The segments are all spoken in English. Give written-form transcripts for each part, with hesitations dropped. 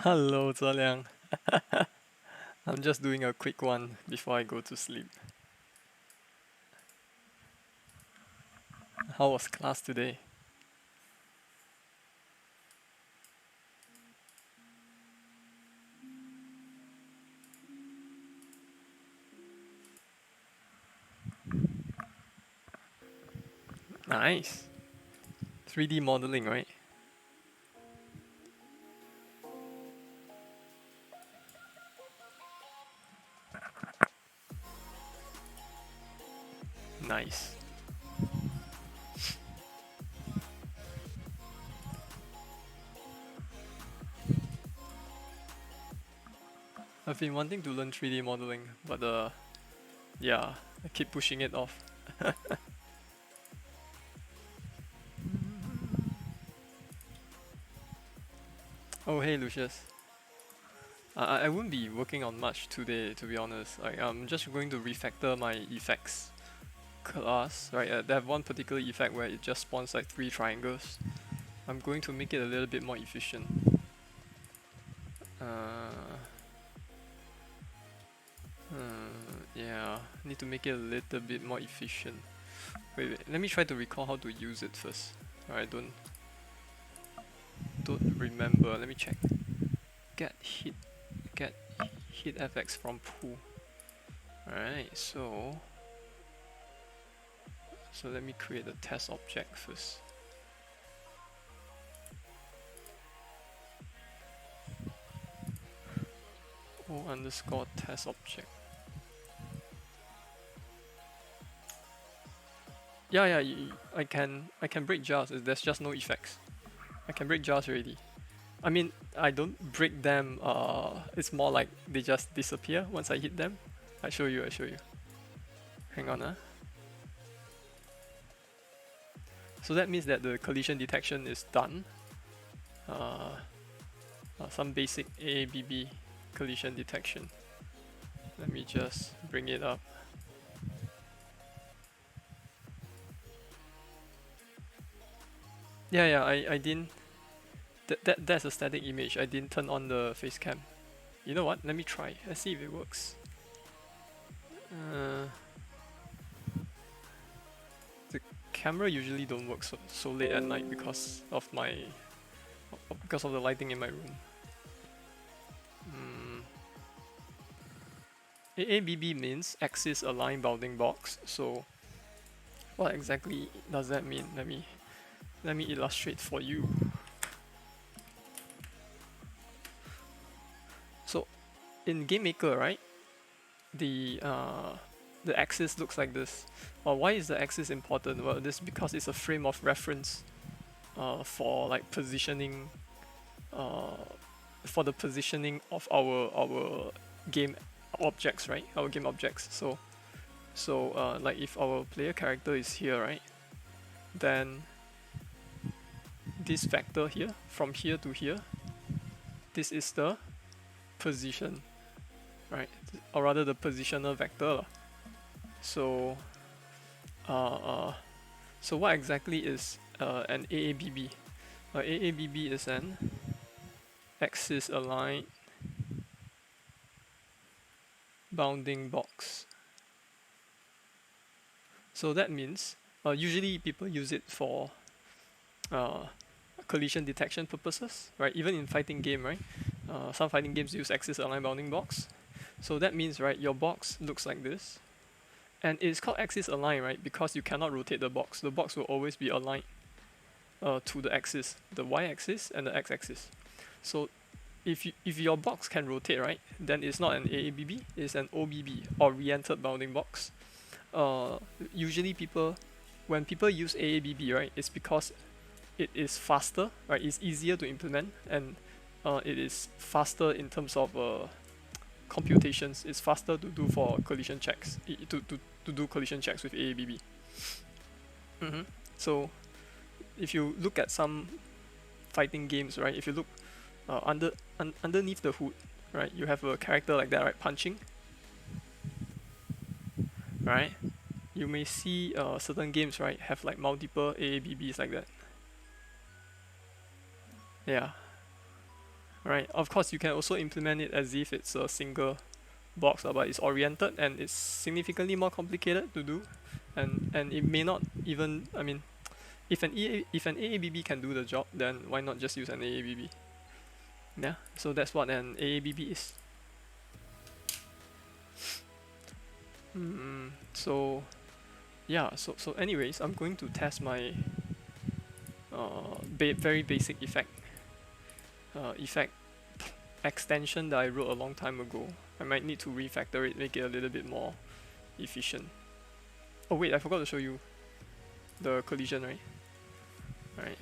Hello, Zeliang. I'm just doing a quick one before I go to sleep. How was class today? Nice. 3D modeling, right? Nice. I've been wanting to learn 3D modeling, but yeah, I keep pushing it off. Oh, hey, Lucius. I won't be working on much today, to be honest. I'm just going to refactor my effects class, right? They have one particular effect where it just spawns like 3 triangles. I'm going to make it a little bit more efficient. Uh, yeah, need to make it a little bit more efficient. Wait, let me try to recall how to use it first. Alright, don't remember. Let me check. Get get hit FX from pool. Alright, so let me create a test object first. O underscore test object. Yeah, I can break jars. There's just no effects. I can break jars already. I mean, I don't break them. It's more like they just disappear once I hit them. I show you. Hang on, So that means that the collision detection is done. Some basic AABB collision detection. Let me just bring it up. Yeah, I didn't. That's a static image. I didn't turn on the face cam. You know what? Let me try. Let's see if it works. The camera usually don't work so late at night because of the lighting in my room. AABB means axis align bounding box. So what exactly does that mean? Let me illustrate for you. So in GameMaker, right, the axis looks like this. Well, why is the axis important? Well, this because it's a frame of reference for like positioning, uh, for the positioning of our game objects, right? Our game objects. So like if our player character is here, right, then this vector here, from here to here, this is the position, right? Or rather the positioner vector. So so what exactly is an AABB? AABB is an axis aligned bounding box. So that means usually people use it for collision detection purposes, right? Even in fighting game, right? Some fighting games use axis aligned bounding box. So that means, right, your box looks like this. And it's called axis align, right? Because you cannot rotate the box. The box will always be aligned to the axis, the y-axis and the x-axis. So if your box can rotate, right, then it's not an AABB, it's an OBB, oriented bounding box. Usually when people use AABB, right, it's because it is faster, right? It's easier to implement, and it is faster in terms of computations. It's faster to do for collision checks, to do collision checks with AABB. So if you look at some fighting games, right, if you look underneath the hood, right, you have a character like that, right, punching, right? You may see certain games, right, have like multiple AABBs like that. Yeah. right? Of course, you can also implement it as if it's a single box, but it's oriented and it's significantly more complicated to do, and it may not even. I mean, if an AABB can do the job, then why not just use an AABB? Yeah. So that's what an AABB is. So yeah. So anyways, I'm going to test my very basic effect extension that I wrote a long time ago. I might need to refactor it, make it a little bit more efficient. Oh wait, I forgot to show you the collision, right? Alright.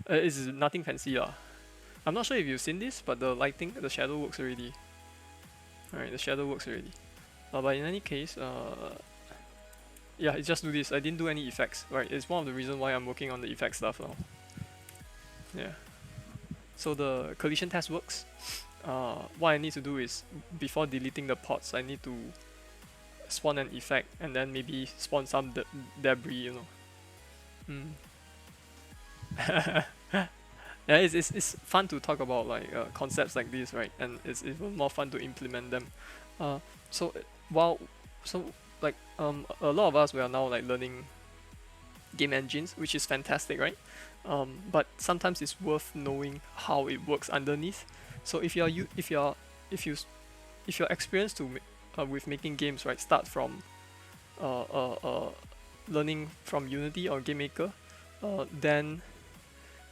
It's nothing fancy lah. I'm not sure if you've seen this, but the lighting, the shadow works already. Alright, the shadow works already. But in any case, yeah, it just do this. I didn't do any effects, right? It's one of the reasons why I'm working on the effect stuff now. Yeah. So the collision test works. What I need to do is, before deleting the pods, I need to spawn an effect and then maybe spawn some debris, you know. Yeah, it's fun to talk about like concepts like this, right? And it's even more fun to implement them. So like a lot of us, we are now like learning game engines, which is fantastic, right? But sometimes it's worth knowing how it works underneath. So if you're experienced with making games, right, start from learning from Unity or Game Maker, then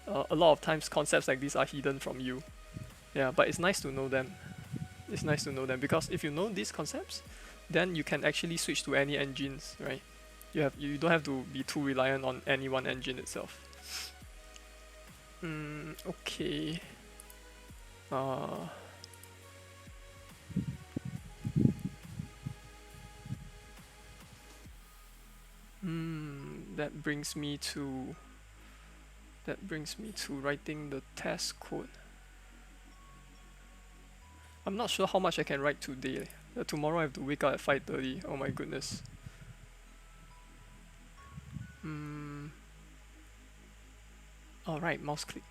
a lot of times concepts like these are hidden from you. Yeah, but it's nice to know them. It's nice to know them because if you know these concepts, then you can actually switch to any engines, right? You don't have to be too reliant on any one engine itself. Okay. That brings me to writing the test code. I'm not sure how much I can write today. Tomorrow I have to wake up at 5:30. Oh my goodness. Alright, mouse click.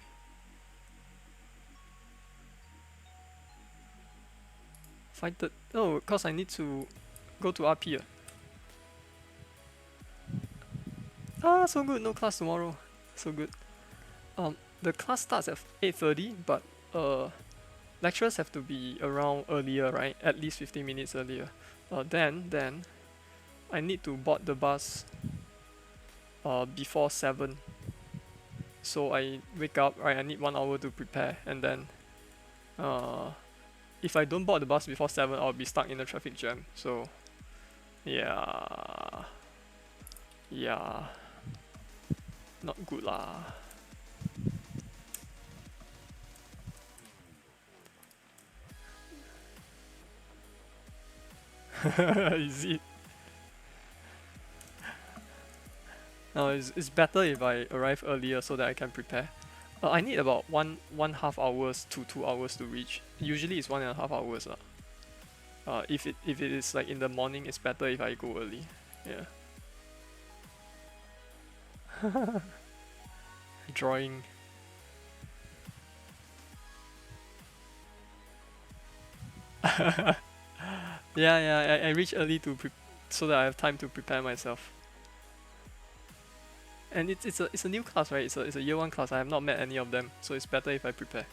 Oh, because I need to go to RP. So good, no class tomorrow. So good. The class starts at 8:30, but lecturers have to be around earlier, right? At least 15 minutes earlier. Then I need to board the bus before 7. So I wake up, right? I need 1 hour to prepare, and then if I don't board the bus before 7, I'll be stuck in a traffic jam. So yeah, not good lah. Is it? No, it's better if I arrive earlier so that I can prepare. I need about one and a half hours to 2 hours to reach. Usually it's 1.5 hours. If it is like in the morning, it's better if I go early. Yeah. Drawing. Yeah, I reach early so that I have time to prepare myself. And it's a new class, right? It's a year 1 class. I have not met any of them, so it's better if I prepare.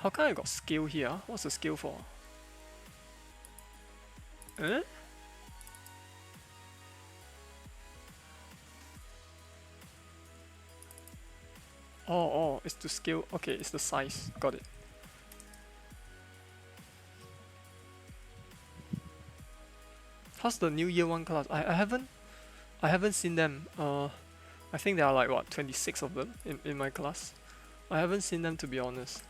How come I got scale here? What's the scale for? Oh, it's to scale. Okay, it's the size. Got it. How's the new year 1 class? I haven't seen them. I think there are like what 26 of them in my class. I haven't seen them, to be honest.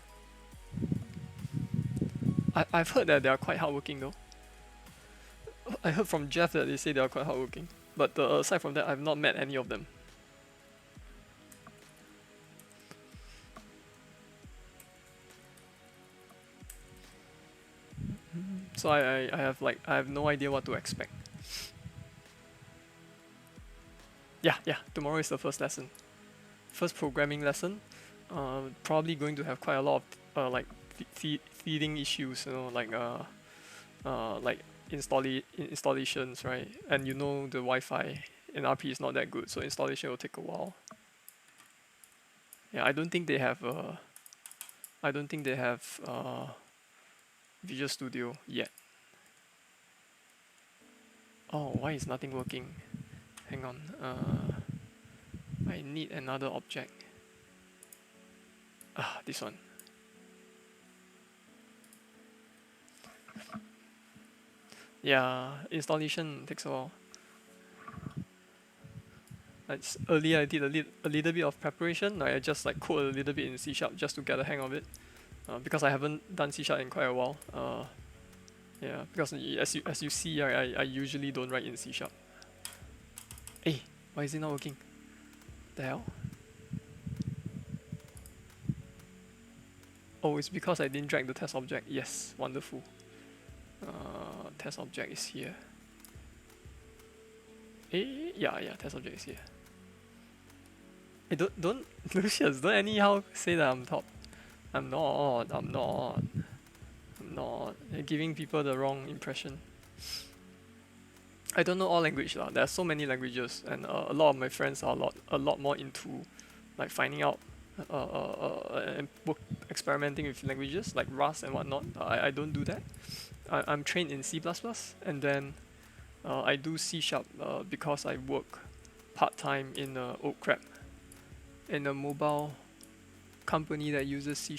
I've heard that they are quite hardworking though. I heard from Jeff that they say they are quite hardworking. But aside from that, I've not met any of them. So I have no idea what to expect. Yeah, tomorrow is the first lesson. First programming lesson. Probably going to have quite a lot of like feeding issues, you know, like installations, right? And you know the Wi-Fi in RP is not that good, so installation will take a while. Yeah, I don't think they have Visual Studio yet. Oh, why is nothing working? Hang on. I need another object. Ah, this one. Yeah, installation takes a while. Earlier I did a little bit of preparation. I just like code a little bit in C# just to get a hang of it. Because I haven't done C# in quite a while. Yeah, because as you see, I usually don't write in C#. Hey, why is it not working? The hell? Oh, it's because I didn't drag the test object. Yes, wonderful. Test object is here. Yeah, test object is here. Hey, don't Lucius, don't anyhow say that I'm top. I'm not. You're giving people the wrong impression. I don't know all language lah. There are so many languages, and a lot of my friends are a lot more into like finding out and experimenting with languages like Rust and whatnot. I don't do that. I'm trained in C++, and then I do C# because I work part-time in Oak Crab, in a mobile company that uses C#.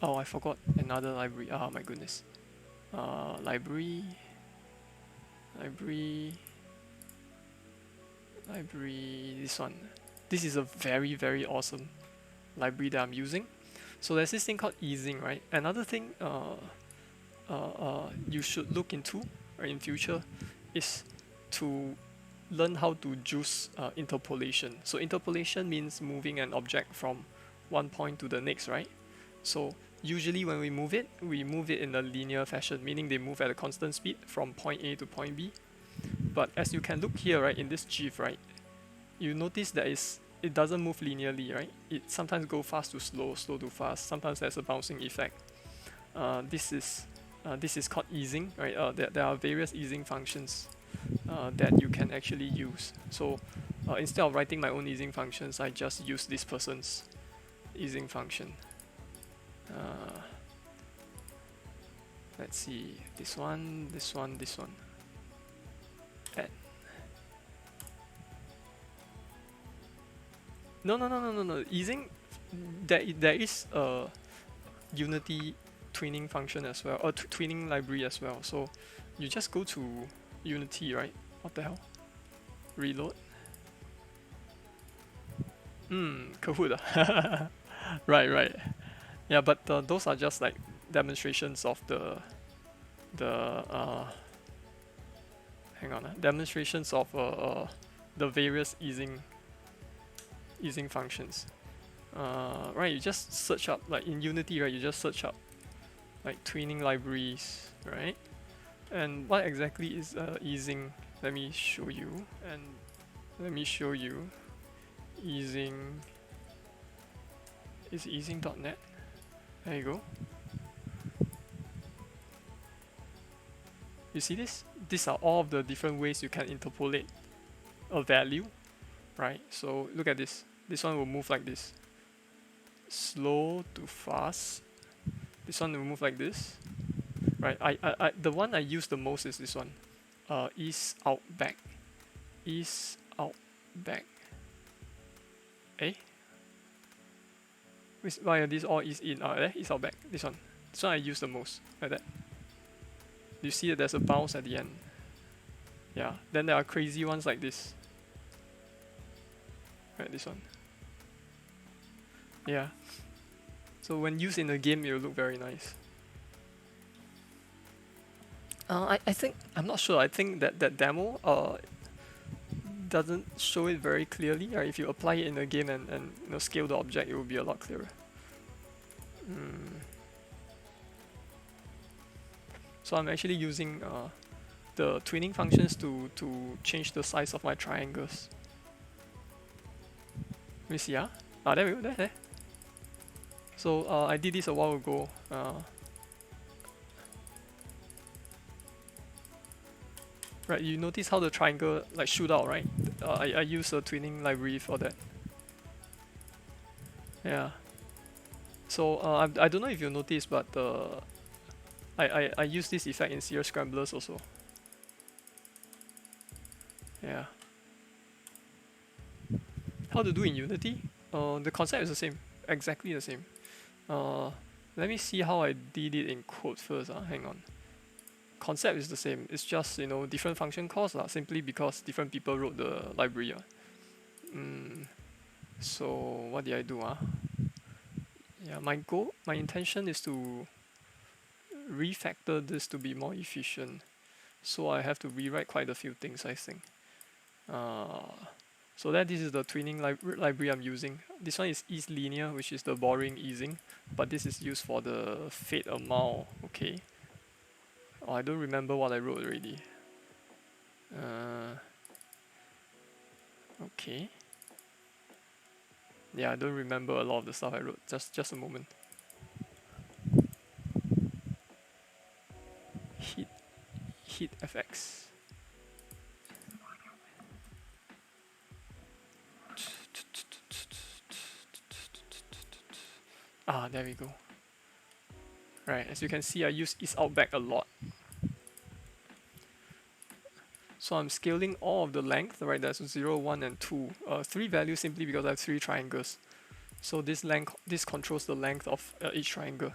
Oh, I forgot another library. Ah, my goodness. Library, this one. This is a very, very awesome library that I'm using. So there's this thing called easing, right? Another thing you should look into in future is to learn how to juice interpolation. So interpolation means moving an object from one point to the next, right? So usually when we move it in a linear fashion, meaning they move at a constant speed from point A to point B. But as you can look here, right, in this GIF, right, you notice that it doesn't move linearly, right? It sometimes go fast to slow, slow to fast. Sometimes there's a bouncing effect. This is called easing, right? There are various easing functions that you can actually use. So instead of writing my own easing functions, I just use this person's easing function. Let's see, this one. Add. No. Easing, there is a Unity twinning function as well, or twinning library as well. So you just go to Unity, right? What the hell? Reload. Kahoot. Right. Yeah, but those are just like demonstrations of demonstrations of the various easing functions. Right, you just search up, like in Unity, right? You just search up like twinning libraries, right? And what exactly is easing? Let me show you. Easing is easing.net. There you go. You see this? These are all of the different ways you can interpolate a value, right? So look at this. This one will move like this. Slow to fast. This one will move like this. Right? The one I use the most is this one. East out back. East out back. Why are these all east in? East out back. This one I use the most. Like that. You see that there's a bounce at the end. Yeah. Then there are crazy ones like this. Right, this one. Yeah. So when used in a game, it will look very nice. I think, I'm not sure. I think that demo doesn't show it very clearly. Right? If you apply it in a game and scale the object, it will be a lot clearer. So I'm actually using the twinning functions to change the size of my triangles. me see. There we go. There. So I did this a while ago. Right, you notice how the triangle like shoot out, right? I use a twinning library for that. Yeah. So I don't know if you noticed, but I use this effect in serial scramblers also. Yeah. How to do in Unity? The concept is the same, exactly the same. Let me see how I did it in code first. Hang on. Concept is the same. It's just different function calls simply because different people wrote the library. So what did I do? Yeah, my intention is to refactor this to be more efficient. So I have to rewrite quite a few things, I think. So this is the twinning library I'm using. This one is ease linear, which is the boring easing, but this is used for the fade amount. Okay. Oh, I don't remember what I wrote already. Okay. Yeah, I don't remember a lot of the stuff I wrote. Just a moment. Heat FX. There we go. Right, as you can see, I use is outback a lot. So I'm scaling all of the length, right? That's 0, 1, and 2. 3 values simply because I have 3 triangles. So this controls the length of each triangle.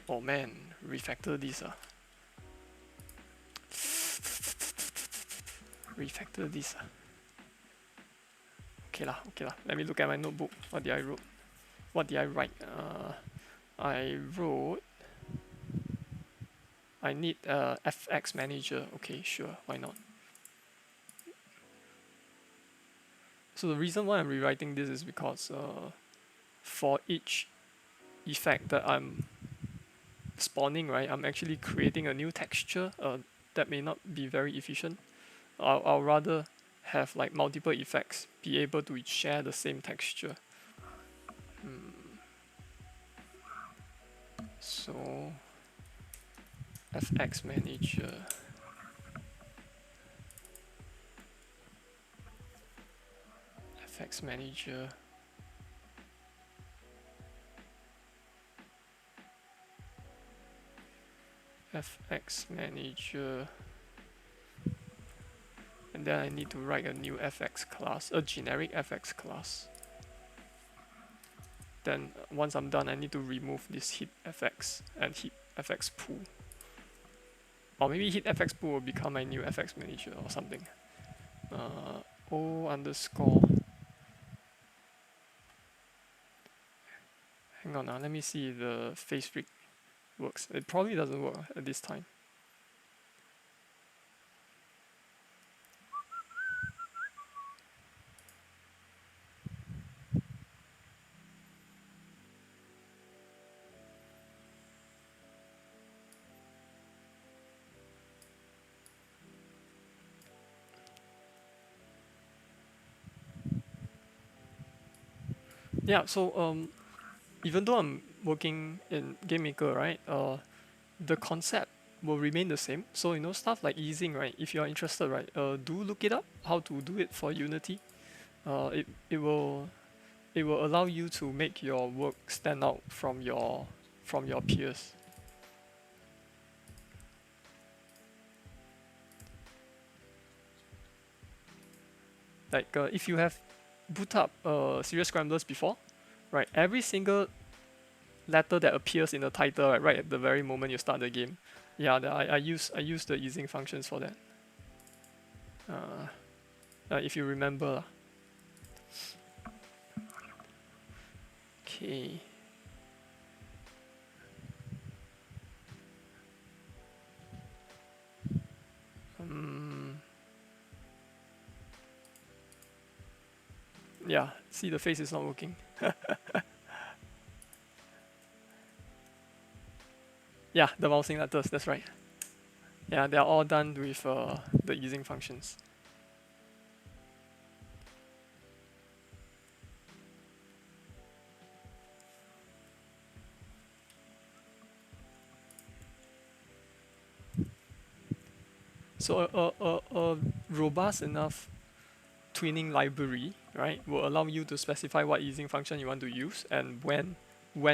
Oh man, refactor this. Refactor this. Okay lah. Let me look at my notebook. What did I write? I wrote. I need a FX manager. Okay, sure, why not? So the reason why I'm rewriting this is because for each effect that I'm spawning, right, I'm actually creating a new texture that may not be very efficient. I'll rather have like multiple effects be able to share the same texture. So FX manager. FX manager. FX manager. And then I need to write a new FX class, a generic FX class. Then once I'm done, I need to remove this hit FX and hit FX pool. Or maybe hit FX pool will become my new FX manager or something. O underscore. Hang on, let me see if the face rig works. It probably doesn't work at this time. Yeah, so even though I'm working in GameMaker, right, the concept will remain the same. So stuff like easing, right? If you are interested, right, do look it up how to do it for Unity. It will allow you to make your work stand out from your peers. Like if you have boot up serial scramblers before, right? Every single letter that appears in the title, right at the very moment you start the game, yeah, I use the easing functions for that. If you remember. Okay. Yeah, see the face is not working. Yeah, the mousing letters, that's right. Yeah, they're all done with the using functions. So a robust enough twinning library, right, will allow you to specify what using function you want to use and when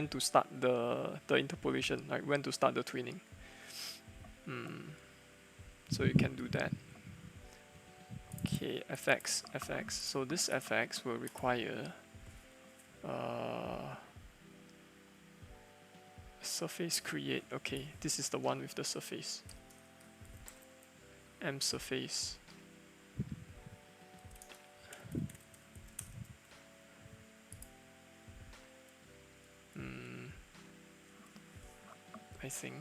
to start the interpolation, like when to start the twinning. So you can do that. Okay, fx. So this fx will require surface create. Okay, this is the one with the surface. M surface. I think.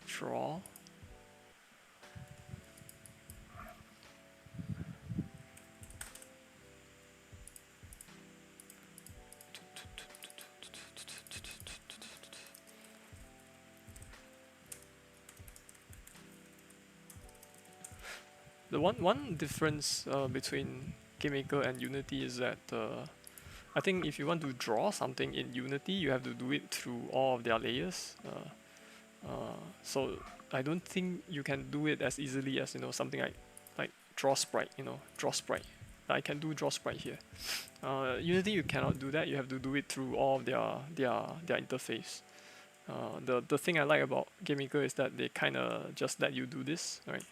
Draw. The one difference between GameMaker and Unity is that I think if you want to draw something in Unity, you have to do it through all of their layers. So I don't think you can do it as easily as something like draw sprite. Draw sprite. I can do draw sprite here. Unity you cannot do that. You have to do it through all of their interface. The thing I like about GameMaker is that they kind of just let you do this, right?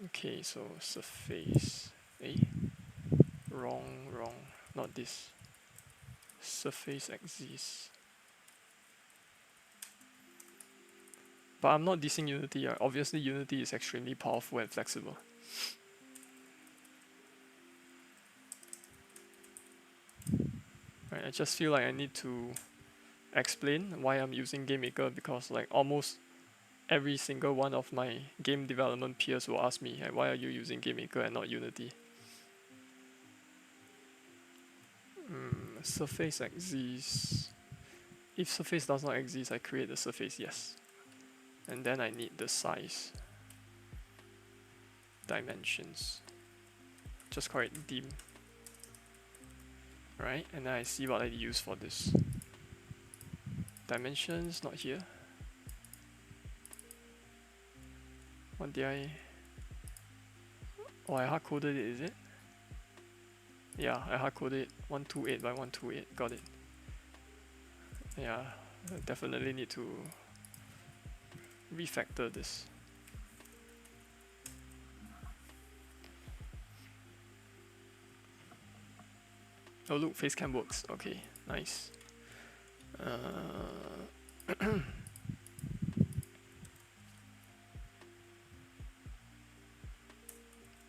Okay, so surface. Wrong, not this. Surface axis. But I'm not dissing Unity. Obviously, Unity is extremely powerful and flexible. Right, I just feel like I need to explain why I'm using GameMaker because like almost every single one of my game development peers will ask me, hey, why are you using GameMaker and not Unity? Surface axis. If surface does not exist, I create the surface, yes. And then I need the size. Dimensions. Just call it dim. Right, and then I see what I use for this. Dimensions, not here. What did I... Oh, I hard-coded it, is it? Yeah, I hard-coded it 128 by 128, got it. Yeah, I definitely need to refactor this. Oh look, facecam works, okay, nice.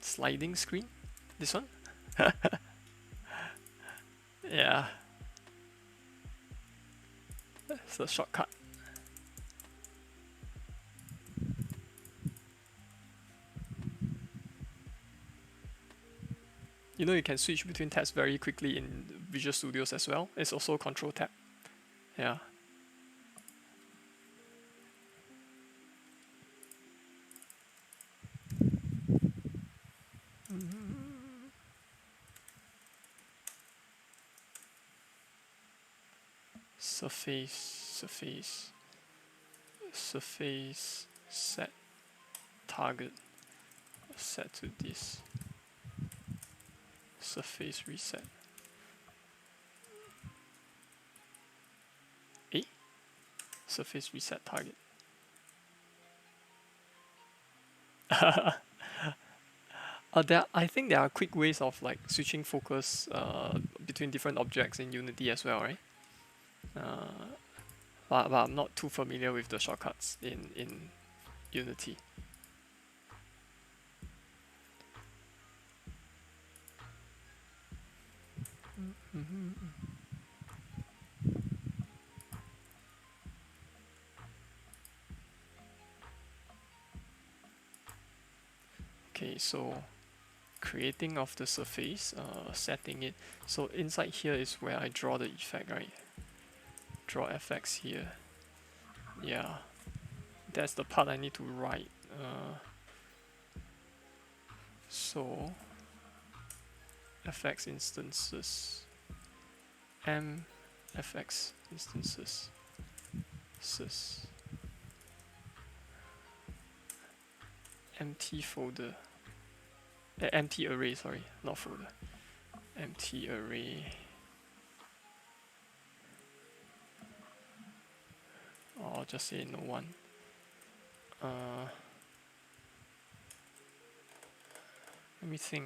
Sliding screen? This one? Yeah. It's a shortcut. You can switch between tabs very quickly in Visual Studios as well. It's also Control tab. Yeah. Surface, set, target, set to this. Surface reset. Surface reset target. I think there are quick ways of like switching focus between different objects in Unity as well, right? But I'm not too familiar with the shortcuts in Unity. Okay, so creating of the surface, setting it. So inside here is where I draw the effect, right? Draw FX here. Yeah, that's the part I need to write. So FX instances, M FX instances, sys, empty folder, empty array, sorry, not folder, empty array. Or I'll just say no one. Let me think.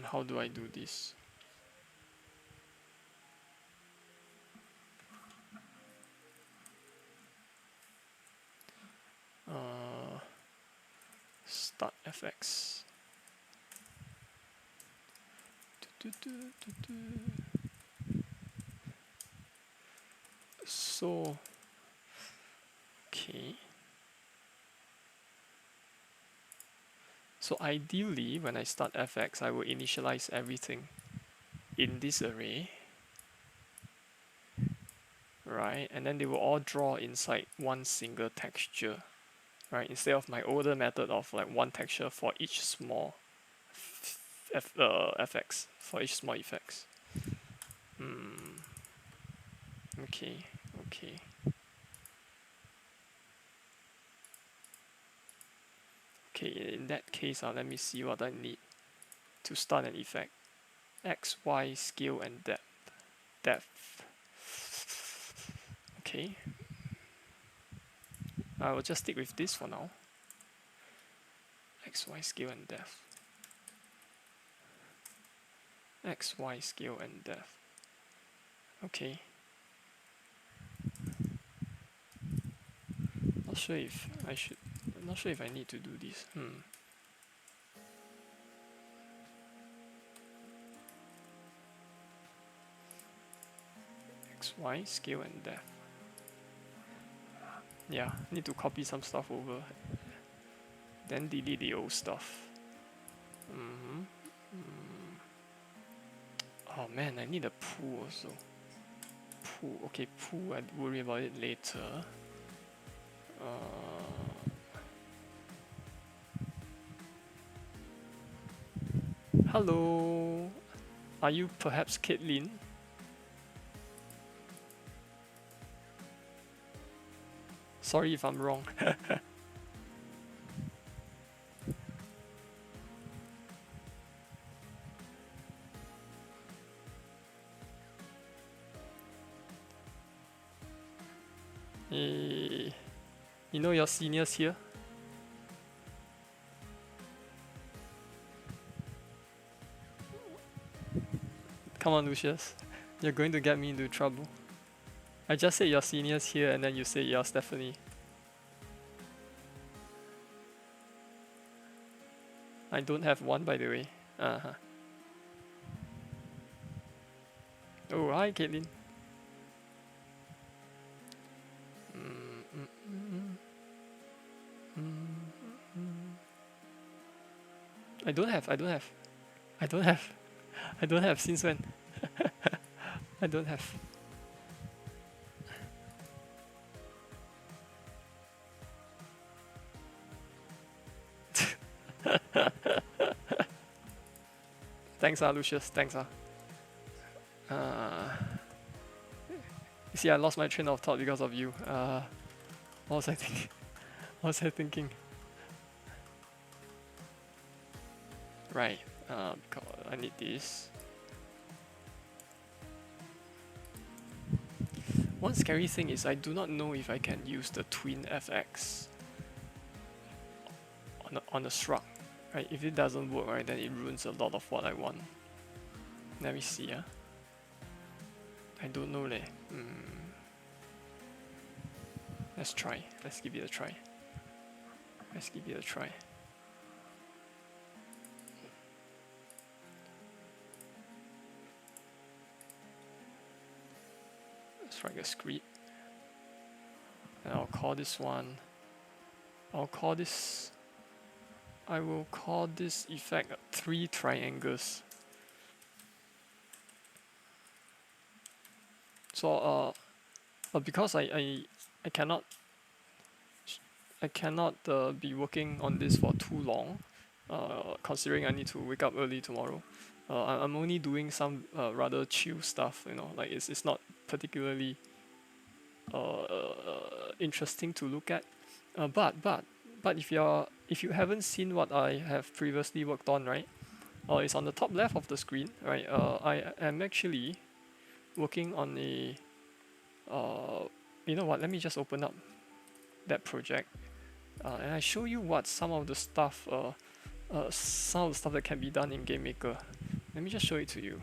How do I do this? Start FX. So, okay. So ideally, when I start FX, I will initialize everything in this array, right? And then they will all draw inside one single texture, right? Instead of my older method of like one texture for each small FX, for each small effects. Okay, okay. Okay, in that case, let me see what I need to start an effect. X, Y, scale, and depth. Okay. I will just stick with this for now. X, Y, scale, and depth. X, Y, scale, and depth. Okay. Not sure if I should. I'm not sure if I need to do this. X, Y, scale, and depth. Yeah, need to copy some stuff over. Then delete the old stuff. Oh man, I need a pool also. Pool, okay, pool, I'd worry about it later. Hello, are you perhaps Caitlin? Sorry if I'm wrong. Hey, you know your seniors here? Come on, Lucius. You're going to get me into trouble. I just said your seniors here and then you say you're Stephanie. I don't have one, by the way. Oh, hi, Caitlin. I don't have. Since when? I don't have. Thanks, Lucius. Thanks, You see, I lost my train of thought because of you. What was I thinking? What was I thinking? Right. I need this. One scary thing is I do not know if I can use the twin FX on a shrug. Right? If it doesn't work, right, then it ruins a lot of what I want. Let me see. I don't know leh. Let's try. Let's give it a try. let's write a script, and I'll call this one. I will call this effect 3 triangles. So because I cannot be working on this for too long, considering I need to wake up early tomorrow. I'm only doing some rather chill stuff, you know, like it's not particularly interesting to look at. But if you haven't seen what I have previously worked on, right? It's on the top left of the screen, right? I am actually working on a you know what? Let me just open up that project, and I show you what some of the stuff that can be done in GameMaker. Let me just show it to you.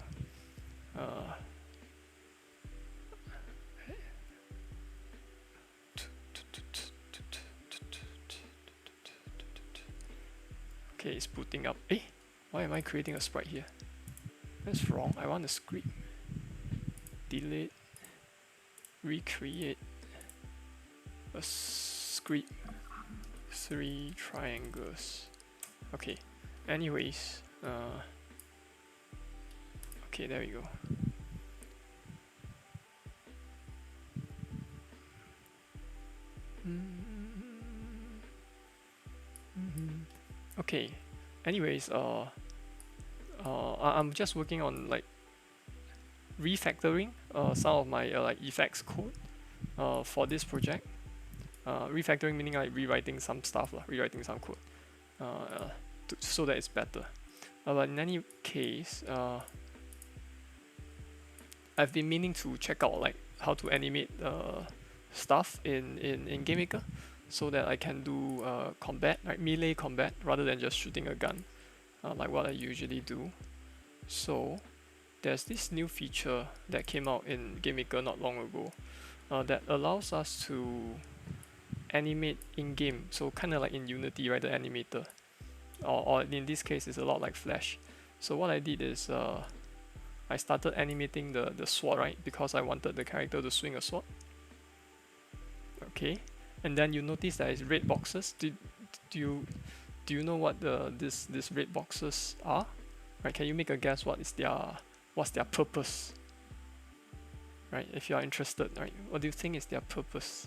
Okay, it's booting up. Why am I creating a sprite here? That's wrong. I want a script. Delete. Recreate a script. 3 triangles. Okay. Anyways, okay, there we go. Okay. Anyways, I'm just working on like refactoring some of my like effects code for this project. Refactoring meaning like rewriting some stuff, rewriting some code so that it's better. But in any case, I've been meaning to check out like how to animate stuff in GameMaker, so that I can do combat, like melee combat, rather than just shooting a gun, like what I usually do. So there's this new feature that came out in GameMaker not long ago that allows us to animate in-game, so kind of like in Unity, right, the animator, or in this case it's a lot like Flash. So what I did is I started animating the sword, right, because I wanted the character to swing a sword. Okay, and then you notice that it's red boxes. Do you know what these red boxes are? Right, can you make a guess what's their purpose? Right, if you are interested, right, what do you think is their purpose?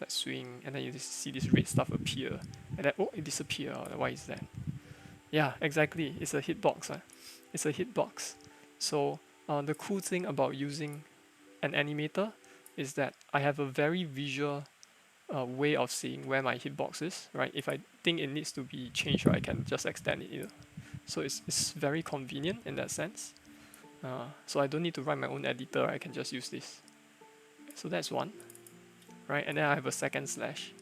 Like swing, and then you just see this red stuff appear, and then it disappear. Why is that? Yeah, exactly. It's a hitbox. It's a hitbox. So the cool thing about using an animator is that I have a very visual way of seeing where my hitbox is. Right, if I think it needs to be changed, right, I can just extend it. So it's very convenient in that sense. So I don't need to write my own editor. I can just use this. So that's one. Right, and then I have a second slash.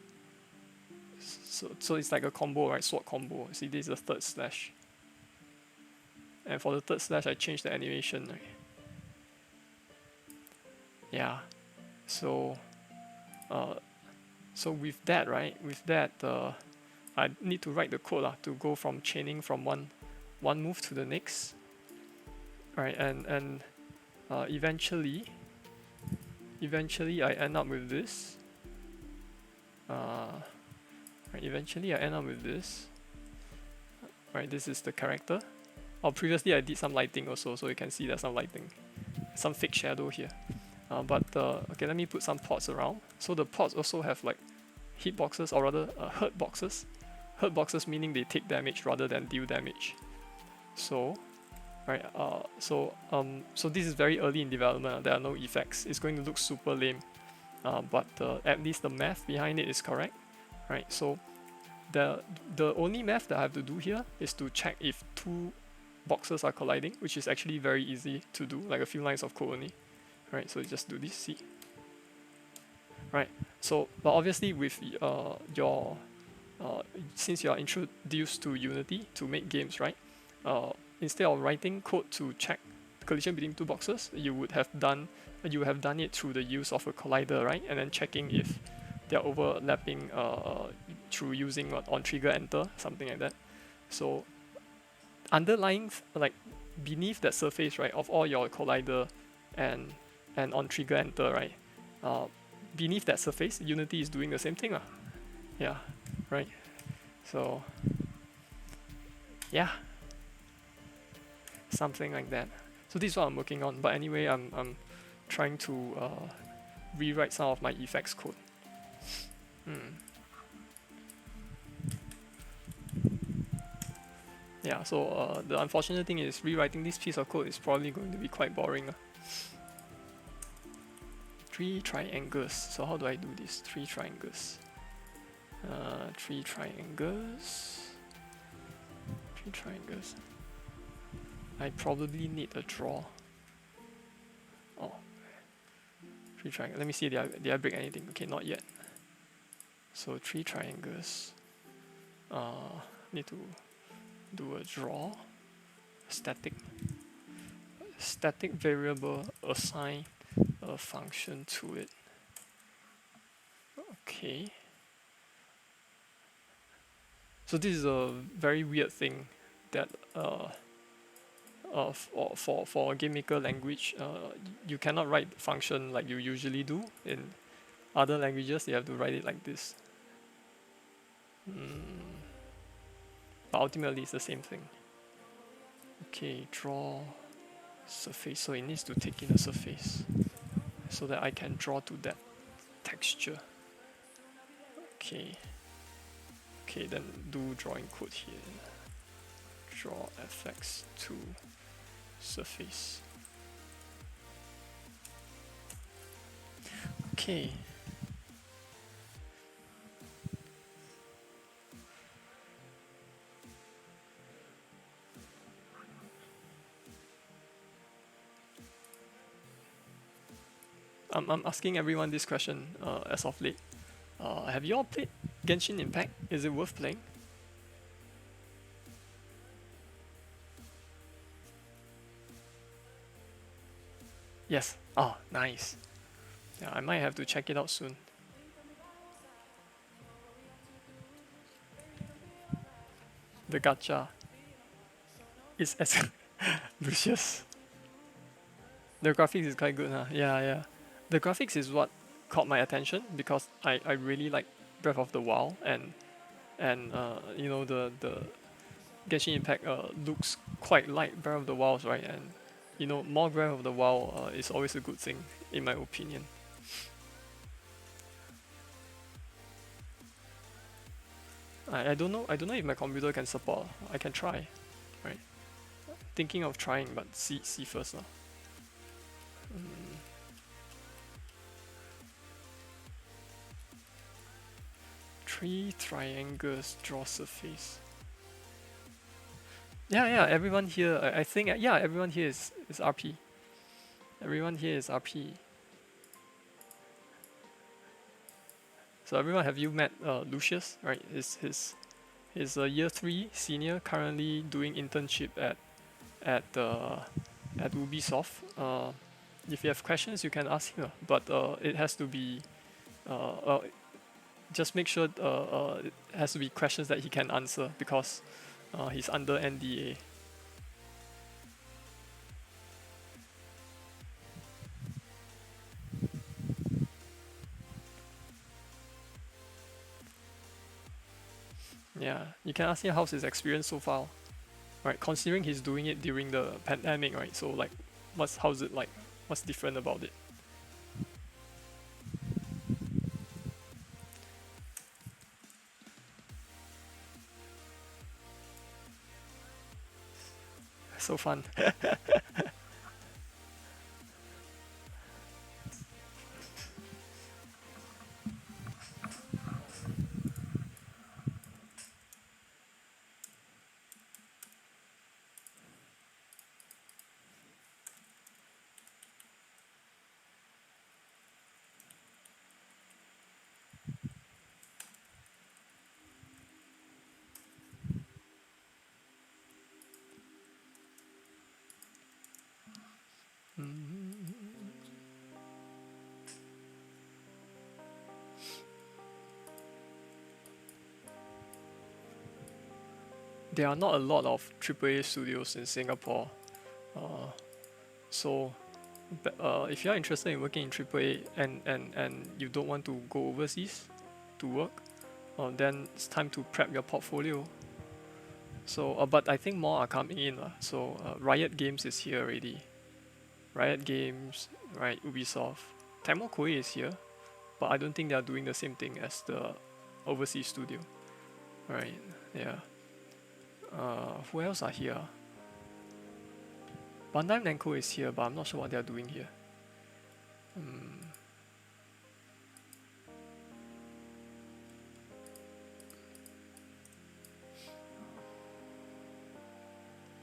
So it's like a combo, right? Sword combo. See, this is the third slash. And for the third slash, I changed the animation, right? Yeah. So with that, right? I need to write the code to go from chaining from one move to the next. Right, and eventually I end up with this. Right, this is the character. Previously I did some lighting also, so you can see there's some lighting, some fake shadow here. Okay, let me put some pods around. So the pods also have like hitboxes, or rather hurt boxes. Hurt boxes meaning they take damage rather than deal damage. So, right, so this is very early in development. There are no effects. It's going to look super lame, but at least the math behind it is correct, right? So the only math that I have to do here is to check if 2 boxes are colliding, which is actually very easy to do, like a few lines of code only, right? So just do this, see, right? So, but obviously with since you are introduced to Unity to make games, right? Instead of writing code to check collision between 2 boxes, you would have done it through the use of a collider, right? And then checking if they're overlapping through using on trigger enter, something like that. So underlying, like beneath that surface, right, of all your collider and and on trigger enter, right? Beneath that surface, Unity is doing the same thing. Yeah, right? So, yeah, something like that. So this is what I'm working on. But anyway, I'm trying to rewrite some of my effects code. Yeah, so the unfortunate thing is rewriting this piece of code is probably going to be quite boring. 3 triangles. So how do I do this? 3 triangles. 3 triangles. 3 triangles. I probably need a draw. Oh. 3 triangles. Let me see, did I break anything? Okay, not yet. So 3 triangles. Need to do a draw. Static variable, assign a function to it. Okay. So this is a very weird thing that for a game maker language, you cannot write function like you usually do. In other languages, you have to write it like this. But ultimately, it's the same thing. Okay, draw surface. So it needs to take in a surface so that I can draw to that texture. Okay. Okay, then do drawing code here. Draw FX to surface. Okay. I'm asking everyone this question as of late. Have you all played Genshin Impact? Is it worth playing? Yes. Oh, nice. Yeah, I might have to check it out soon. The gacha is as Lucius. The graphics is quite good, huh? Yeah. The graphics is what caught my attention because I really like Breath of the Wild and you know the Genshin Impact looks quite like Breath of the Wild, right? And you know, more Breath of the Wild is always a good thing in my opinion. I don't know if my computer can support. I can try, right? Thinking of trying, but see first lah. 3 triangles, draw surface. Yeah, everyone here, I think, yeah, everyone here is RP. Everyone here is RP. So everyone, have you met Lucius, right? He's a year 3 senior, currently doing internship at Ubisoft. If you have questions, you can ask him, but it has to be just make sure it has to be questions that he can answer because he's under NDA. Yeah, you can ask him how's his experience so far, right? Considering he's doing it during the pandemic, right? So like, how's it like? What's different about it? So fun. There are not a lot of AAA studios in Singapore, so But if you're interested in working in AAA and you don't want to go overseas to work, then it's time to prep your portfolio. So, but I think more are coming in. So, Riot Games is here already. Riot Games, right? Ubisoft. Tamo Koei is here, but I don't think they are doing the same thing as the overseas studio. Right, yeah. Who else are here? Bandai Namco is here, but I'm not sure what they are doing here.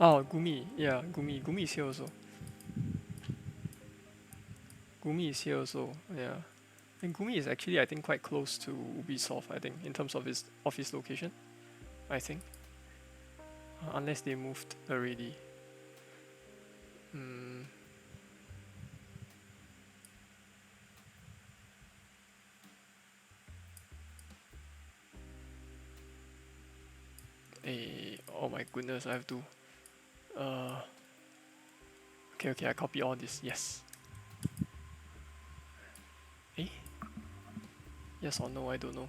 Oh, Gumi, yeah, Gumi is here also. Gumi is here also, yeah. And Gumi is actually, I think, quite close to Ubisoft, I think, in terms of its office location, I think. Unless they moved already. Oh my goodness, I have to. Okay, I copy all this. Yes. Yes or no? I don't know.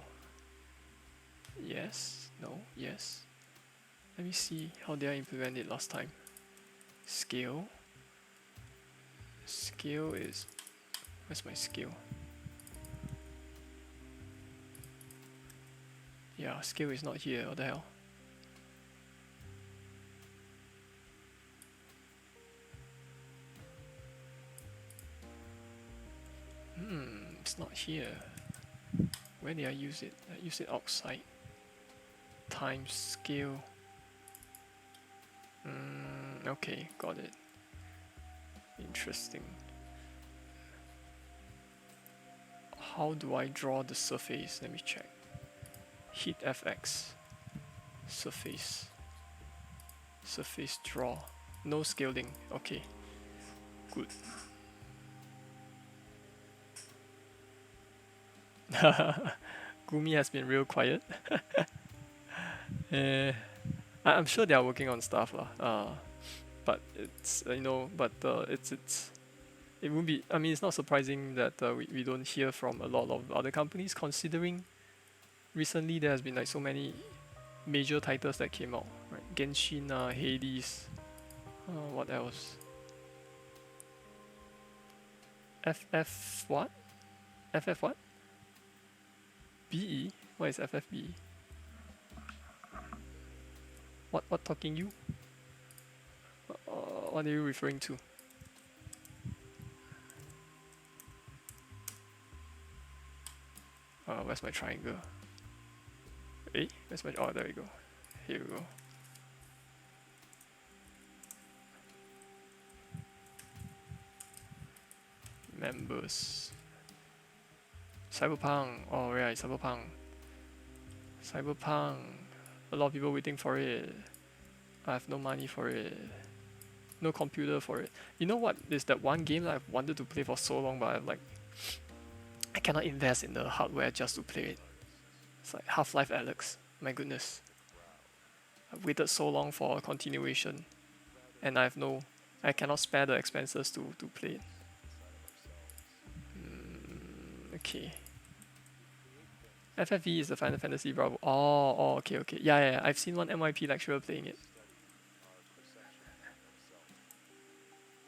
Yes. No. Yes. Let me see how did I implement it last time. Scale. Scale is. Where's my scale? Yeah, scale is not here. What the hell? It's not here. Where did I use it? I use it outside. Times scale. Okay, got it. Interesting. How do I draw the surface? Let me check. Hit FX. Surface. Surface draw. No scaling. Okay. Good. Gumi has been real quiet. I'm sure they are working on stuff lah. But it's it won't be. I mean, it's not surprising that we don't hear from a lot of other companies, considering recently there has been like so many major titles that came out. Right, Genshin, Hades. What else? FF what? FF what? BE? What is FFBE? What talking you? What are you referring to? Where's my triangle? Where's my... Oh, there we go. Here we go. Members. Cyberpunk. Oh, right, Cyberpunk. A lot of people waiting for it. I have no money for it. No computer for it. You know what? There's that one game that I've wanted to play for so long, but I'm like, I cannot invest in the hardware just to play it. It's like Half-Life Alyx. My goodness. I've waited so long for a continuation, and I cannot spare the expenses to play it. Okay. FFV is the Final Fantasy Bravo. Oh, okay. Yeah. I've seen one MYP lecturer playing it.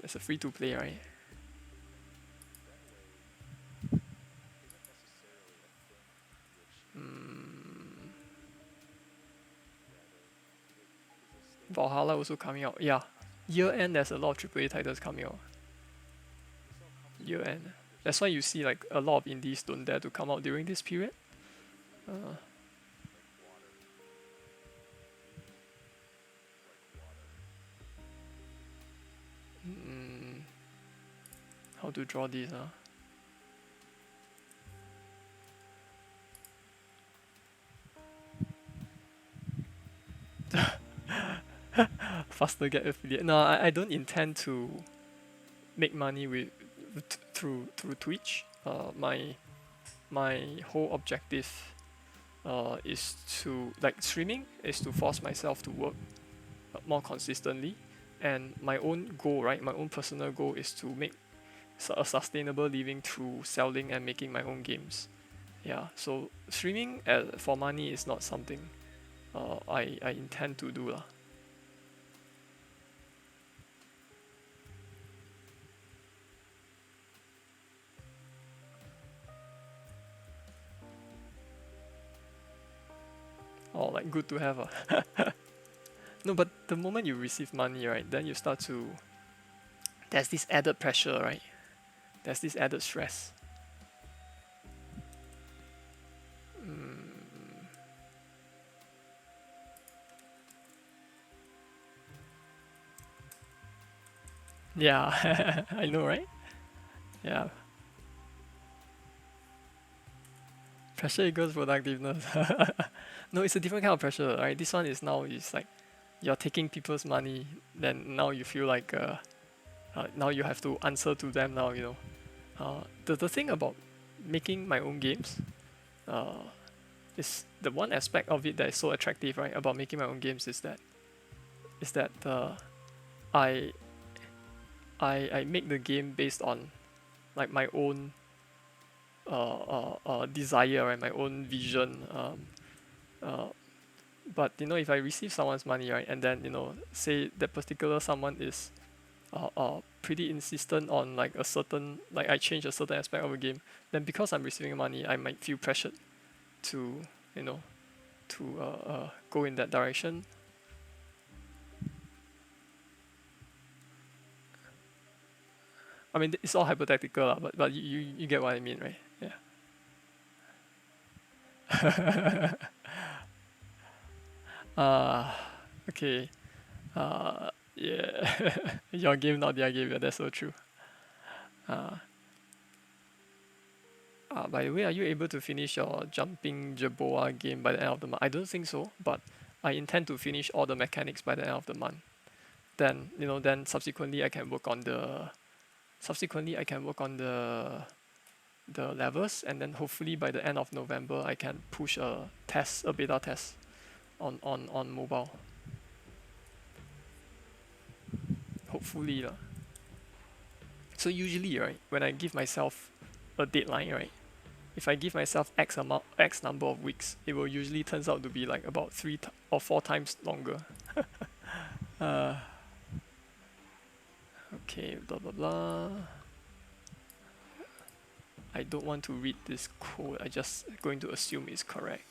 It's a free-to-play, right? Valhalla also coming out. Yeah. Year end, there's a lot of AAA titles coming out. Year end. That's why you see like a lot of indies don't dare to come out during this period. How to draw this? Faster get affiliate. No, I don't intend to make money through Twitch. My whole objective is to, like, streaming is to force myself to work more consistently, and my own goal, right? My own personal goal is to make a sustainable living through selling and making my own games. Yeah, so streaming for money is not something I intend to do lah. Or like good to have. No, but the moment you receive money, right, then you start to, there's this added pressure, right? There's this added stress. Yeah, I know, right? Yeah. Pressure equals productiveness. No, it's a different kind of pressure, right? This one is now is like you're taking people's money, then now you feel like now you have to answer to them now, you know. The thing about making my own games is the one aspect of it that is so attractive, right? About making my own games is that I I make the game based on like my own desire, right? My own vision. But you know, if I receive someone's money, right, and then you know, say that particular someone is pretty insistent on like a certain, like I change a certain aspect of a game, then because I'm receiving money, I might feel pressured to, you know, to go in that direction. I mean, it's all hypothetical, lah, but you get what I mean, right? Yeah. Okay. Yeah. Your game, not their game. Yeah, that's so true. By the way, are you able to finish your jumping Jerboa game by the end of the month? I don't think so, but I intend to finish all the mechanics by the end of the month. Then, you know, then subsequently I can work on the levels, and then hopefully by the end of November I can push a beta test on mobile. Hopefully lah. So usually, right, when I give myself a deadline, right, if I give myself X number of weeks, it will usually turns out to be like about 3 or 4 times longer. Okay, blah blah blah. I don't want to read this code. I just going to assume it's correct.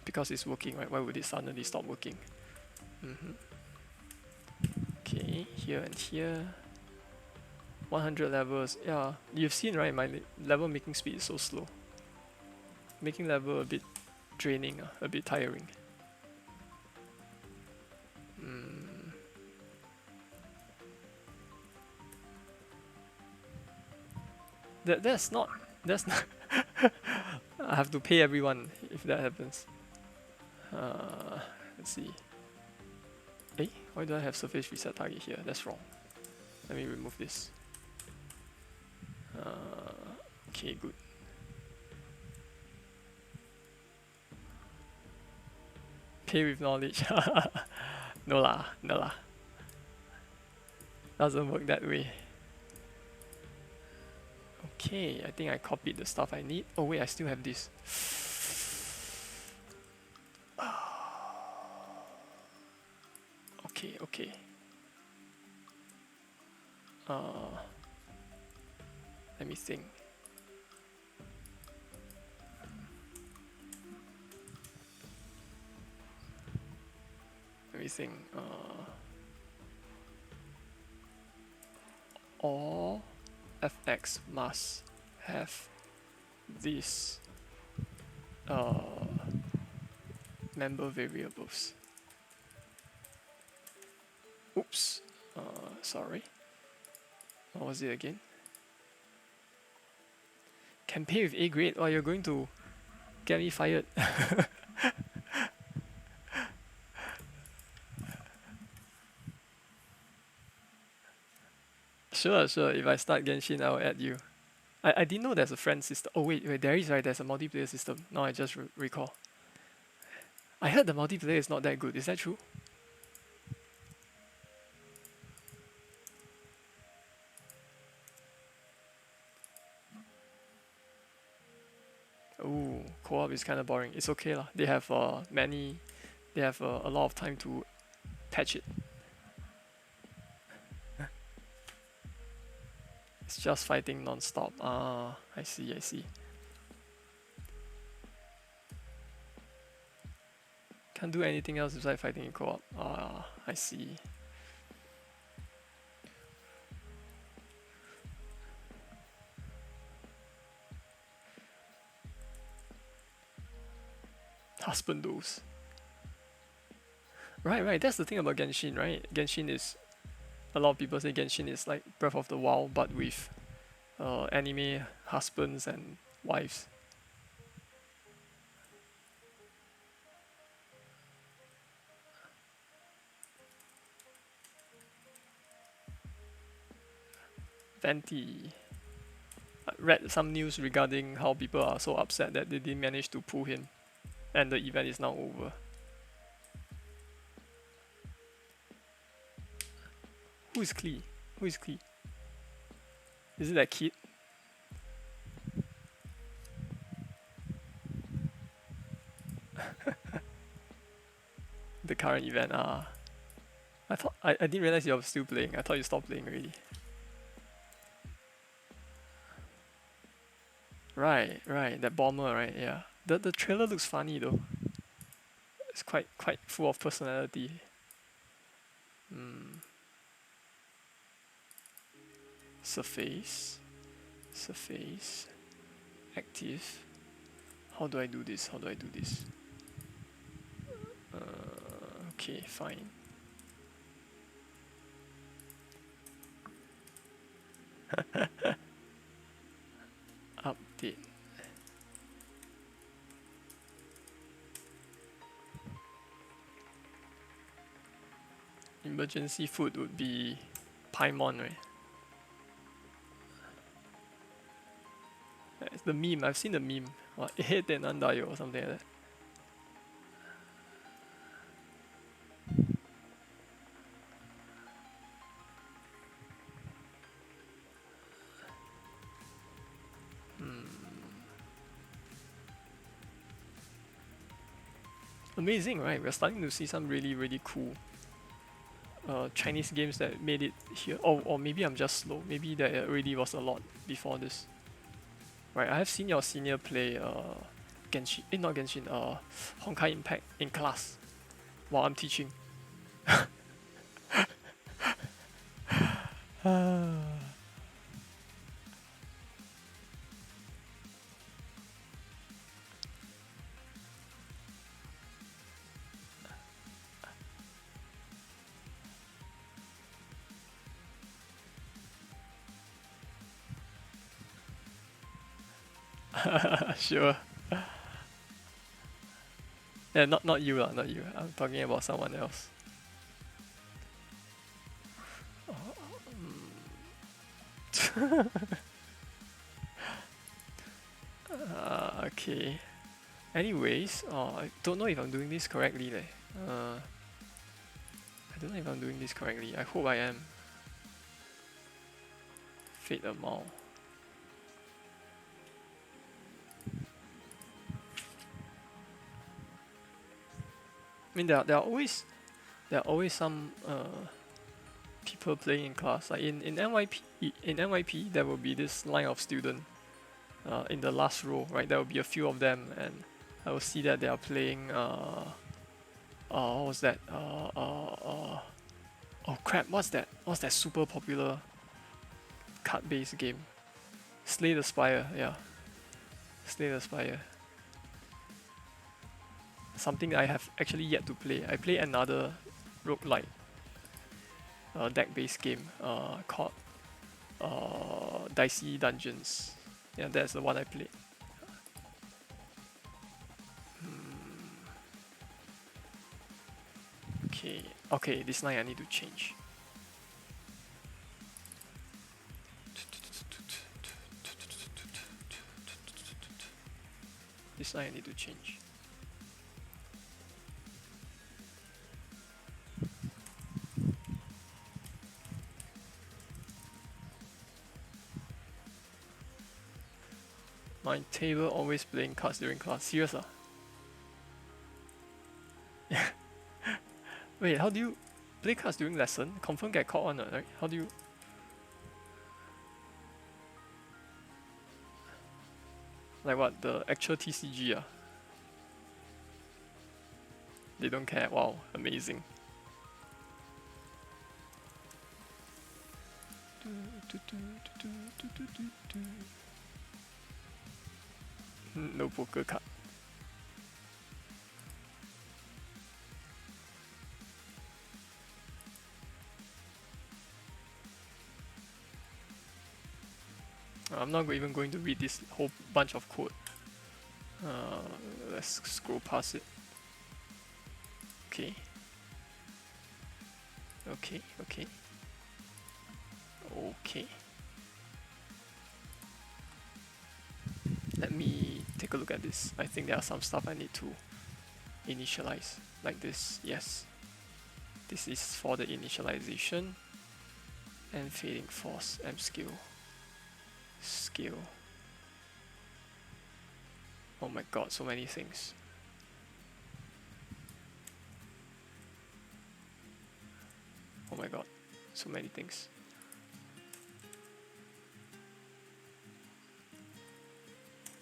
Because it's working, right? Why would it suddenly stop working? Okay, here and here. 100 levels. Yeah, you've seen, right? My level making speed is so slow. Making level a bit draining, a bit tiring. That's not. I have to pay everyone if that happens. Let's see. Why do I have surface reset target here? That's wrong. Let me remove this. Okay, good. Pay with knowledge. No lah. Doesn't work that way. Okay, I think I copied the stuff I need. Oh wait, I still have this. Okay. Let me think. All fx must have these member variables. Oops. Sorry. What was it again? Can pay with A grade? Oh, you're going to get me fired. Sure. If I start Genshin, I'll add you. I didn't know there's a friend system. Oh wait, there is, right? There's a multiplayer system. Now I just recall. I heard the multiplayer is not that good. Is that true? Co-op is kind of boring. It's okay lah. They have they have a lot of time to patch it. It's just fighting non-stop. Ah, I see, I see. Can't do anything else besides fighting in co-op. Ah, I see. Husbandos. Right. That's the thing about Genshin, right? Genshin is, a lot of people say Genshin is like Breath of the Wild, but with anime husbands and wives. Venti. I read some news regarding how people are so upset that they didn't manage to pull him, and the event is now over. Who is Klee? Who is Klee? Is it that kid? The current event, I didn't realize you were still playing. I thought you stopped playing already. Right, that bomber, right? Yeah. The trailer looks funny though. It's quite full of personality. Surface. Active. How do I do this? Okay, fine. Update. Emergency food would be Paimon, right? It's the meme. I've seen the meme. What, Nandayo or something like that. Amazing, right? We're starting to see some really cool Chinese games that made it here. Or maybe I'm just slow. Maybe there already was a lot before this. Right, I have seen your senior play Genshin, not Genshin, Honkai Impact in class while I'm teaching. Sure. Yeah, not you lah, not you. I'm talking about someone else. Okay. Anyways, I don't know if I'm doing this correctly. I don't know if I'm doing this correctly. I hope I am. Fate amount. I mean, there are always some people playing in class. Like in NYP there will be this line of student in the last row, right? There will be a few of them, and I will see that they are playing. What was that? Oh crap! What's that? What's that super popular card-based game? Slay the Spire. Yeah, Slay the Spire. Something I have actually yet to play. I play another roguelike deck-based game called Dicey Dungeons. Yeah, that's the one I played. Okay, this line I need to change. This line I need to change. My table always playing cards during class. Serious ah? Yeah. Wait, how do you play cards during lesson? Confirm get caught on, right? How do you? Like what, the actual TCG ah? They don't care. Wow, amazing. No poker card. I'm not even going to read this whole bunch of code. Let's scroll past it. Okay. Okay. Let me take a look at this. I think there are some stuff I need to initialize. Like this, yes. This is for the initialization. And fading force, M skill. Skill. Oh my god, so many things. Oh my god, so many things.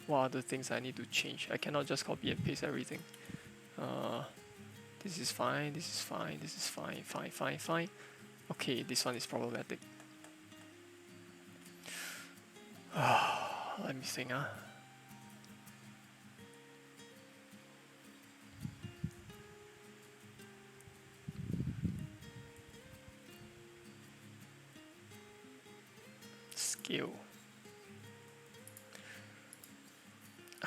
What are the things I need to change? I cannot just copy and paste everything. This is fine, this is fine, this is fine, fine. Okay, this one is problematic. Let me think. Skill.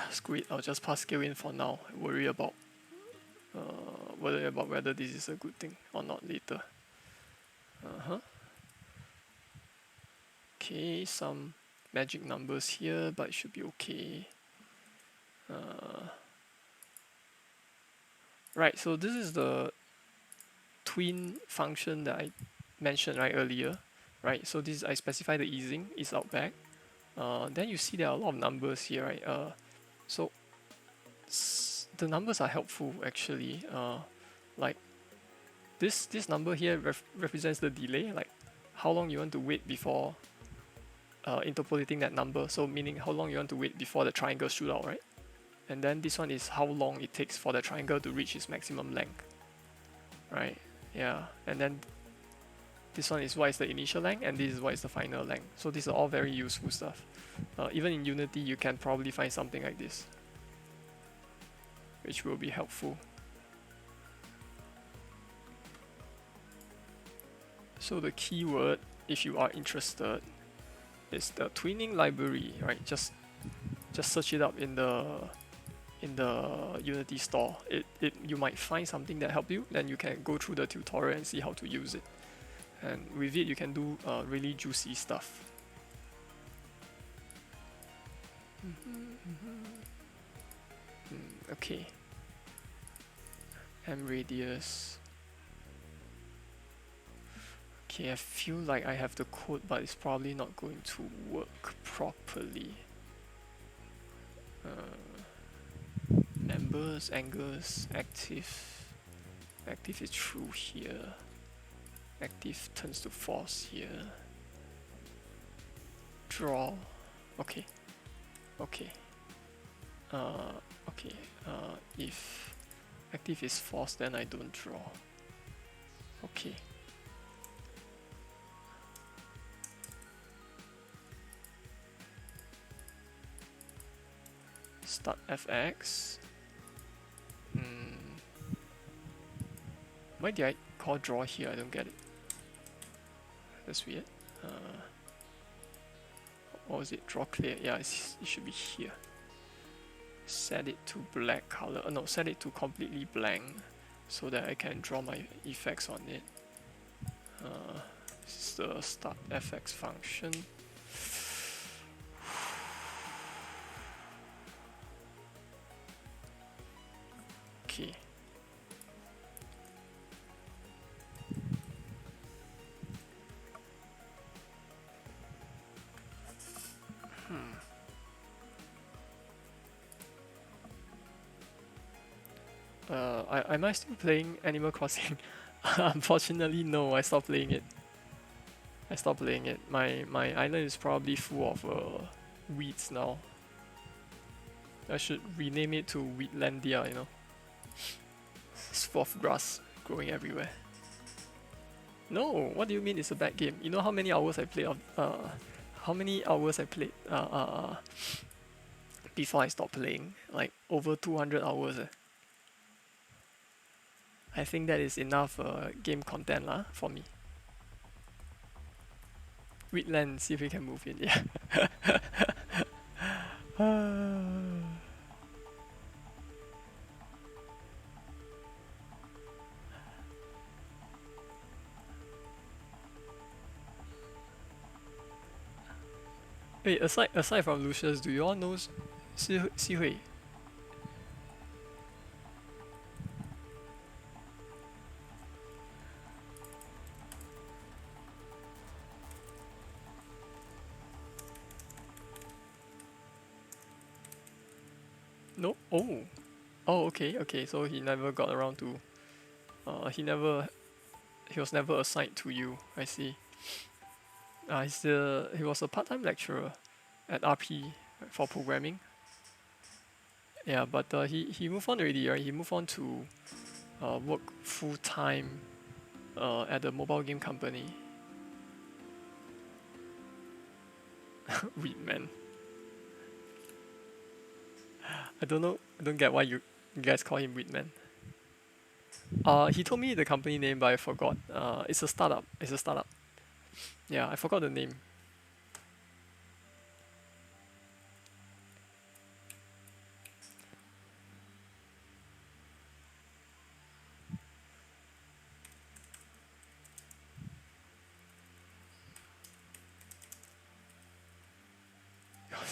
Screw it, I'll just pass skill in for now. Worry about whether this is a good thing or not later. Okay, some magic numbers here, but it should be okay. Right, so this is the twin function that I mentioned right earlier. Right, so this I specify the easing is out back. Then you see there are a lot of numbers here, right? So the numbers are helpful actually. Like this number here represents the delay, like how long you want to wait before interpolating that number. So meaning how long you want to wait before the triangle shoot out, right? And then this one is how long it takes for the triangle to reach its maximum length, right? Yeah, and then this one is what is the initial length, and this is what is the final length. So these are all very useful stuff. Even in Unity, you can probably find something like this, which will be helpful. So the keyword, if you are interested, is the twinning library, right? Just search it up in the Unity store. You might find something that helps you. Then you can go through the tutorial and see how to use it. And with it, you can do really juicy stuff. Okay. M radius. Okay, I feel like I have the code, but it's probably not going to work properly. Members, angles, active. Active is true here. Active turns to false here. Draw. Okay. If active is false, then I don't draw. Okay. Start fx. Why did I call draw here? I don't get it. That's weird. What was it? Draw clear. Yeah, it should be here. Set it to black color. No, set it to completely blank so that I can draw my effects on it. This is the start fx function. Okay. Am I still playing Animal Crossing? Unfortunately, no. I stopped playing it. My island is probably full of weeds now. I should rename it to Weedlandia. You know, it's full of grass growing everywhere. No, what do you mean it's a bad game? You know how many hours I played? How many hours I played? Before I stopped playing, like over 200 hours. I think that is enough game content lah for me. Wheatland, see if we can move in. Yeah. Wait, aside from Lucius, do you all know Si Hui? No? Oh. Oh, okay. So he never got around to. He was never assigned to you. I see. He was a part-time lecturer at RP for programming. Yeah, but he moved on already, right? He moved on to work full-time at a mobile game company. Weed man. I don't get why you guys call him Weed man. He told me the company name, but I forgot. It's a startup. Yeah, I forgot the name.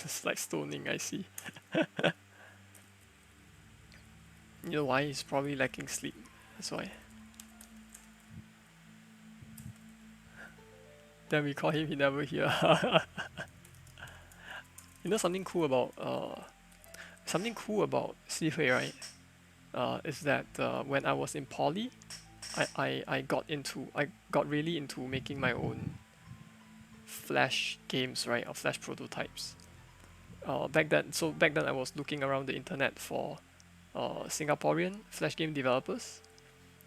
It's like stoning, I see. You know why? He's probably lacking sleep. That's why. Then we call him, he never hear. You know something cool about Si Hui, right? Is that when I was in poly, I got really into making my own Flash games, right, or Flash prototypes. Back then I was looking around the internet for Singaporean Flash game developers,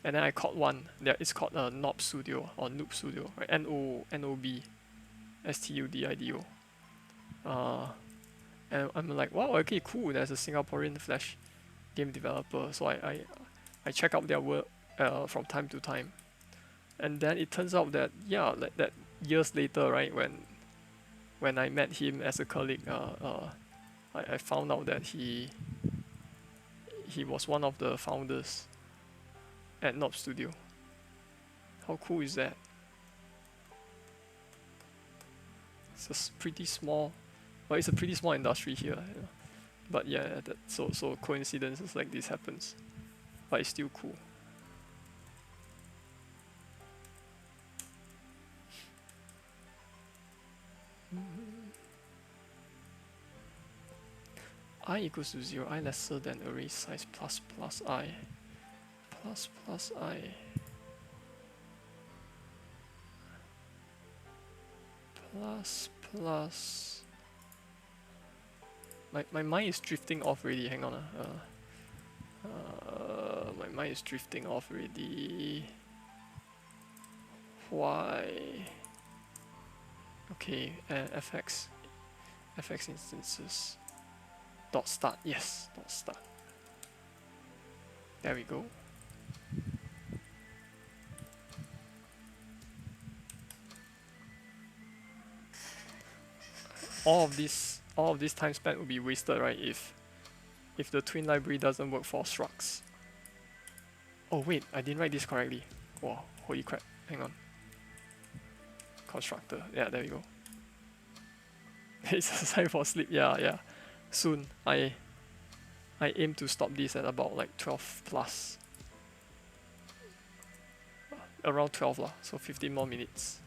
and then I caught one. It's called Noob Studio or Noob Studio, right? NOB STUDIDO. And I'm like, wow, okay, cool. There's a Singaporean Flash game developer, so I check out their work from time to time, and then it turns out that like that years later, right, when I met him as a colleague, I found out that he was one of the founders at Noob Studio. How cool is that? It's a pretty small, well, it's a pretty small industry here, you know? But yeah, so coincidences like this happens, but it's still cool. I equals to 0, I lesser than array size plus I plus I plus my mind is drifting off already. Hang on. My mind is drifting off already. Why? Okay, fx instances dot start. Yes, dot start. There we go. All of this time spent would be wasted, right? If the twin library doesn't work for structs. Oh wait, I didn't write this correctly. Wow, holy crap! Hang on. Constructor. Yeah, there we go. It's a sign for sleep. Yeah. Soon. I aim to stop this at about like 12 plus. Around 12 lah, so 15 more minutes.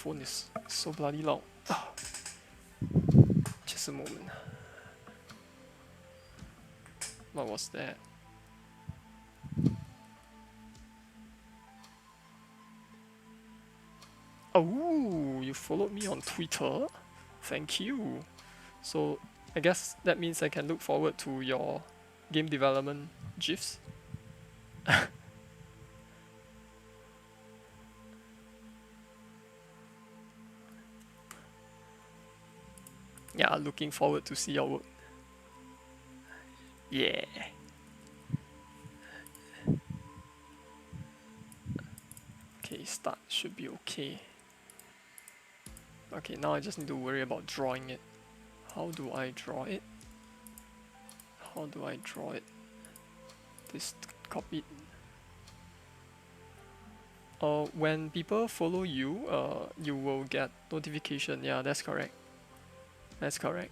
phone is so bloody loud. Just a moment. What was that? Oh, you followed me on Twitter? Thank you. So I guess that means I can look forward to your game development GIFs. Yeah, looking forward to see your work. Yeah. Okay, start should be okay. Okay, now I just need to worry about drawing it. How do I draw it? How do I draw it? This copied. When people follow you, you will get notification. Yeah, that's correct. That's correct.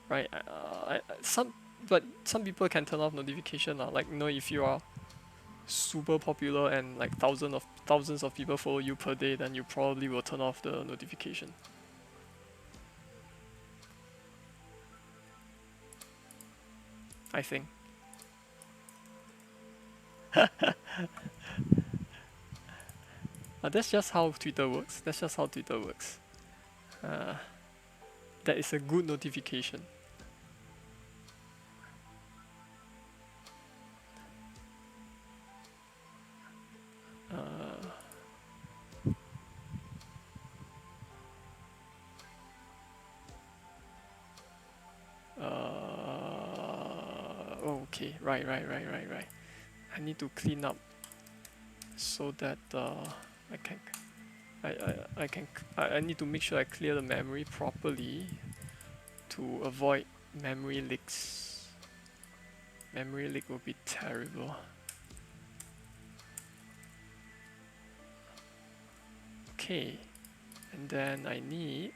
Right. But some people can turn off notification. Like, you know, if you are super popular and like thousands of people follow you per day, then you probably will turn off the notification. I think. That's just how Twitter works. That's just how Twitter works. That is a good notification. Okay, right. I need to clean up so that I need to make sure I clear the memory properly to avoid memory leaks. Memory leak will be terrible. Okay, and then I need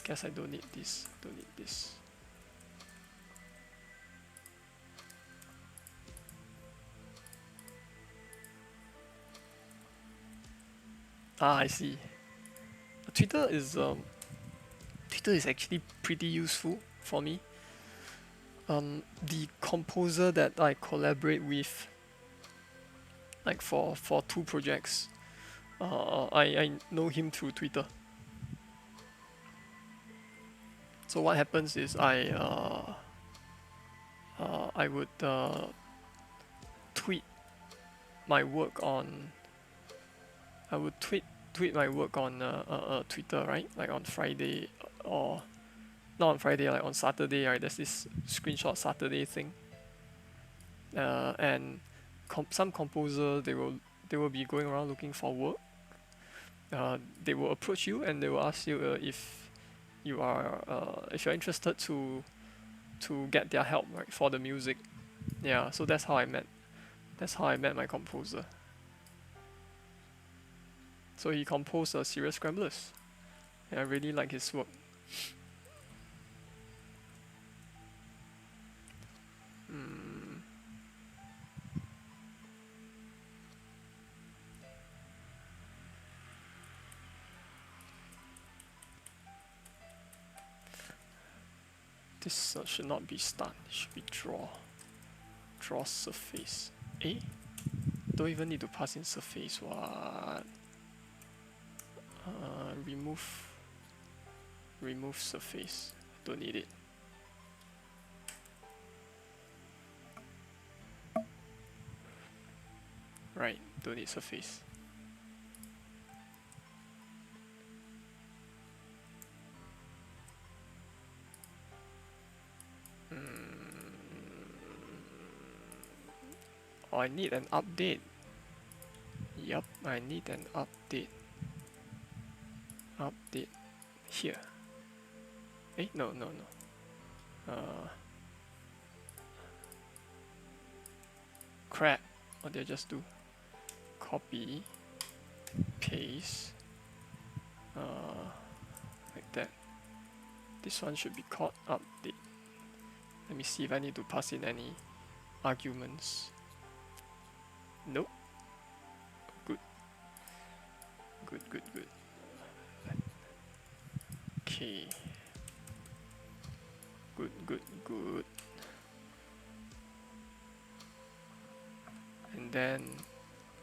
guess I don't need this. I see. Twitter is actually pretty useful for me. The composer that I collaborate with, like for 2 projects, I know him through Twitter. So what happens is I would tweet my work on. I would tweet my work on Twitter, right? Like on Friday, or not on Friday, like on Saturday, right? There's this screenshot Saturday thing, and some composer they will be going around looking for work. They will approach you and they will ask you if you're interested to get their help, right, for the music. Yeah, so that's how I met my composer. So he composed Serious Scramblers. Yeah, I really like his work. This should not be start, it should be draw. Draw surface. Don't even need to pass in surface, what? Remove surface. Don't need it. Right, don't need surface. Oh, I need an update. Yup, I need an update. Update here. No. Crap. What did I just do? Copy, paste, like that. This one should be called update. Let me see if I need to pass in any arguments. Nope. Good. Good. Okay. Good. And then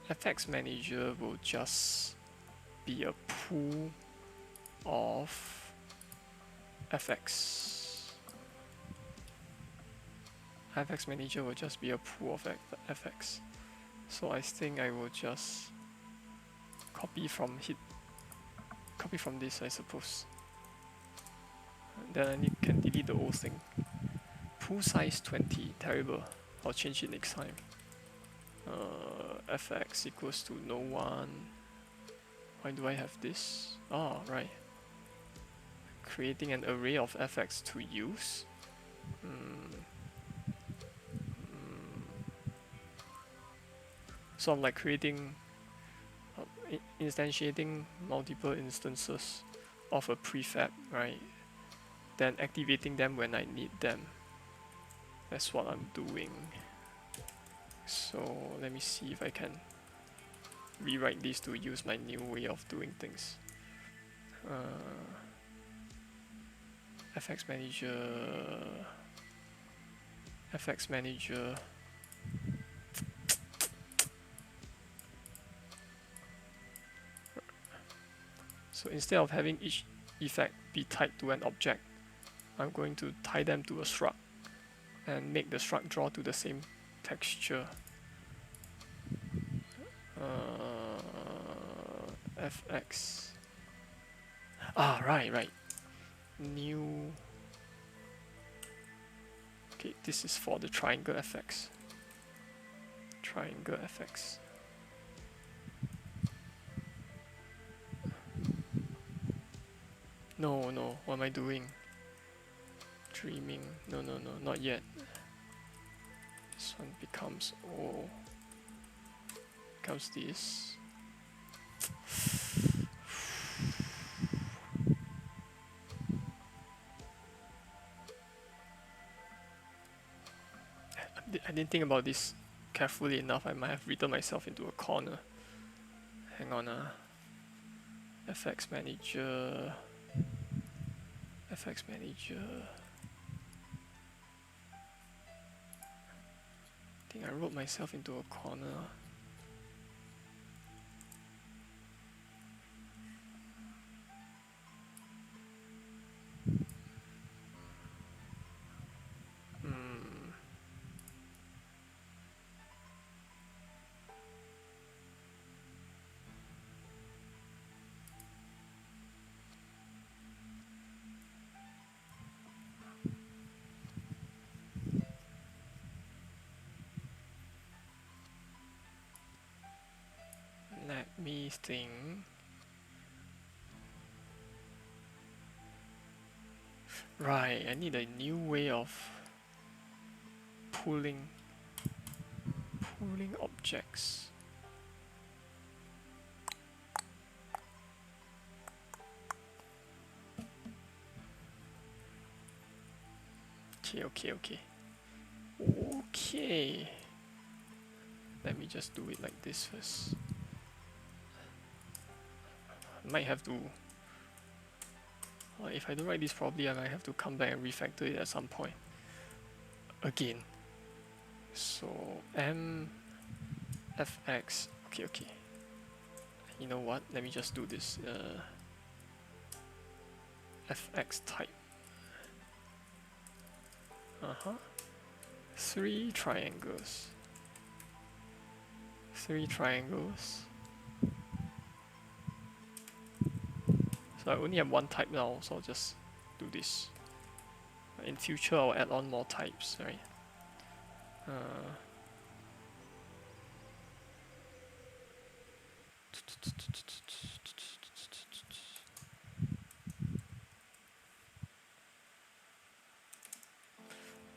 FX Manager will just be a pool of FX. FX Manager will just be a pool of FX. So I think I will just copy from this, I suppose. Then I can delete the old thing. Pool size 20, terrible. I'll change it next time. FX equals to no one. Why do I have this? Oh, right. Creating an array of FX to use. So I'm like creating, instantiating multiple instances of a prefab, right? Then activating them when I need them. That's what I'm doing. So let me see if I can rewrite this to use my new way of doing things. FX Manager. So instead of having each effect be tied to an object, I'm going to tie them to a struct and make the struct draw to the same texture. FX. Right. New. Okay, this is for the triangle FX. No, what am I doing? Dreaming. No, not yet. This one becomes this. I didn't think about this carefully enough. I might have written myself into a corner. Hang on. FX Manager. I think I wrote myself into a corner. Let me think. Right, I need a new way of pulling objects. Okay. Let me just do it like this first. I might have to, if I don't write this properly, I might have to come back and refactor it at some point again. So MFX, okay. You know what? Let me just do this. FX type. 3 triangles. So I only have one type now, so I'll just do this. In future, I'll add on more types, right?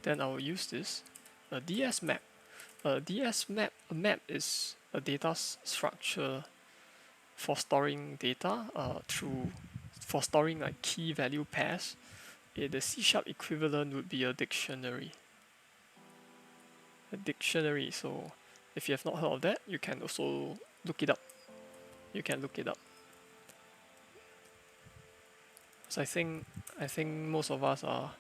Then I'll use this DS map. A map is a data structure for storing data for storing like key value pairs. The C# equivalent would be a dictionary. a dictionary. So if you have not heard of that, you can also look it up. You can look it up. So I think most of us are,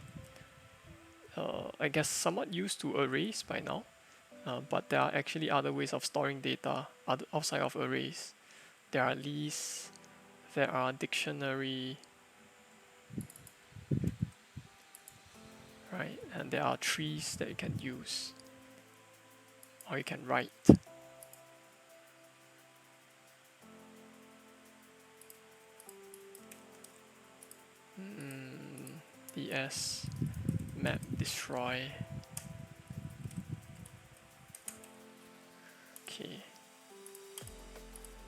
I guess, somewhat used to arrays by now. But there are actually other ways of storing data outside of arrays. There are lists, there are dictionary, right? And there are trees that you can use, or you can write. DS map destroy. Okay.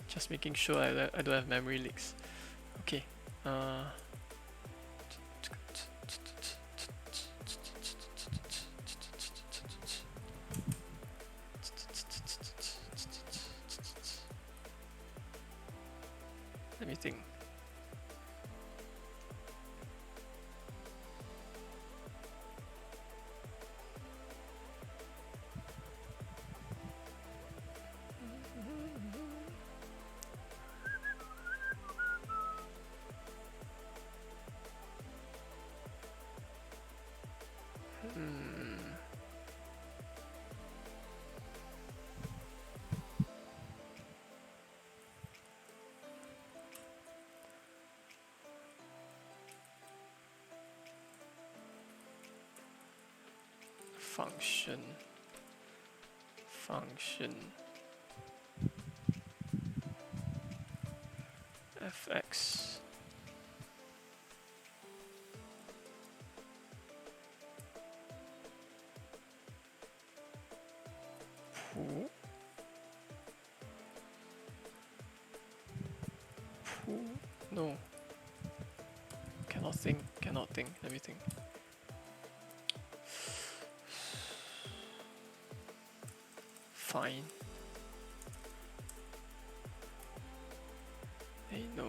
Just making sure I don't have memory leaks. Okay. Let me think. Function fx no, cannot think, let me think. Fine. Hey, no.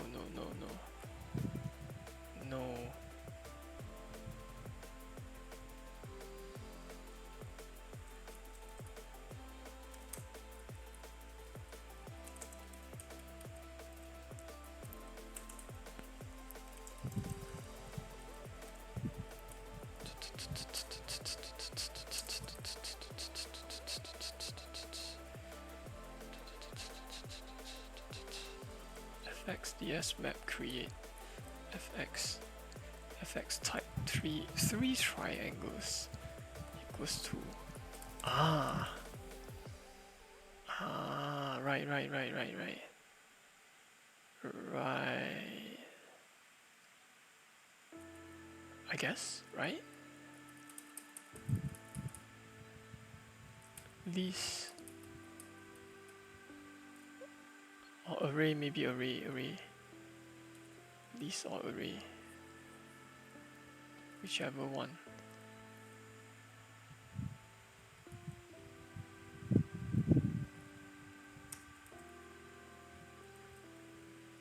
fx map create fx type three triangles equals to right, I guess, right? These or array, maybe array. These or array, whichever one.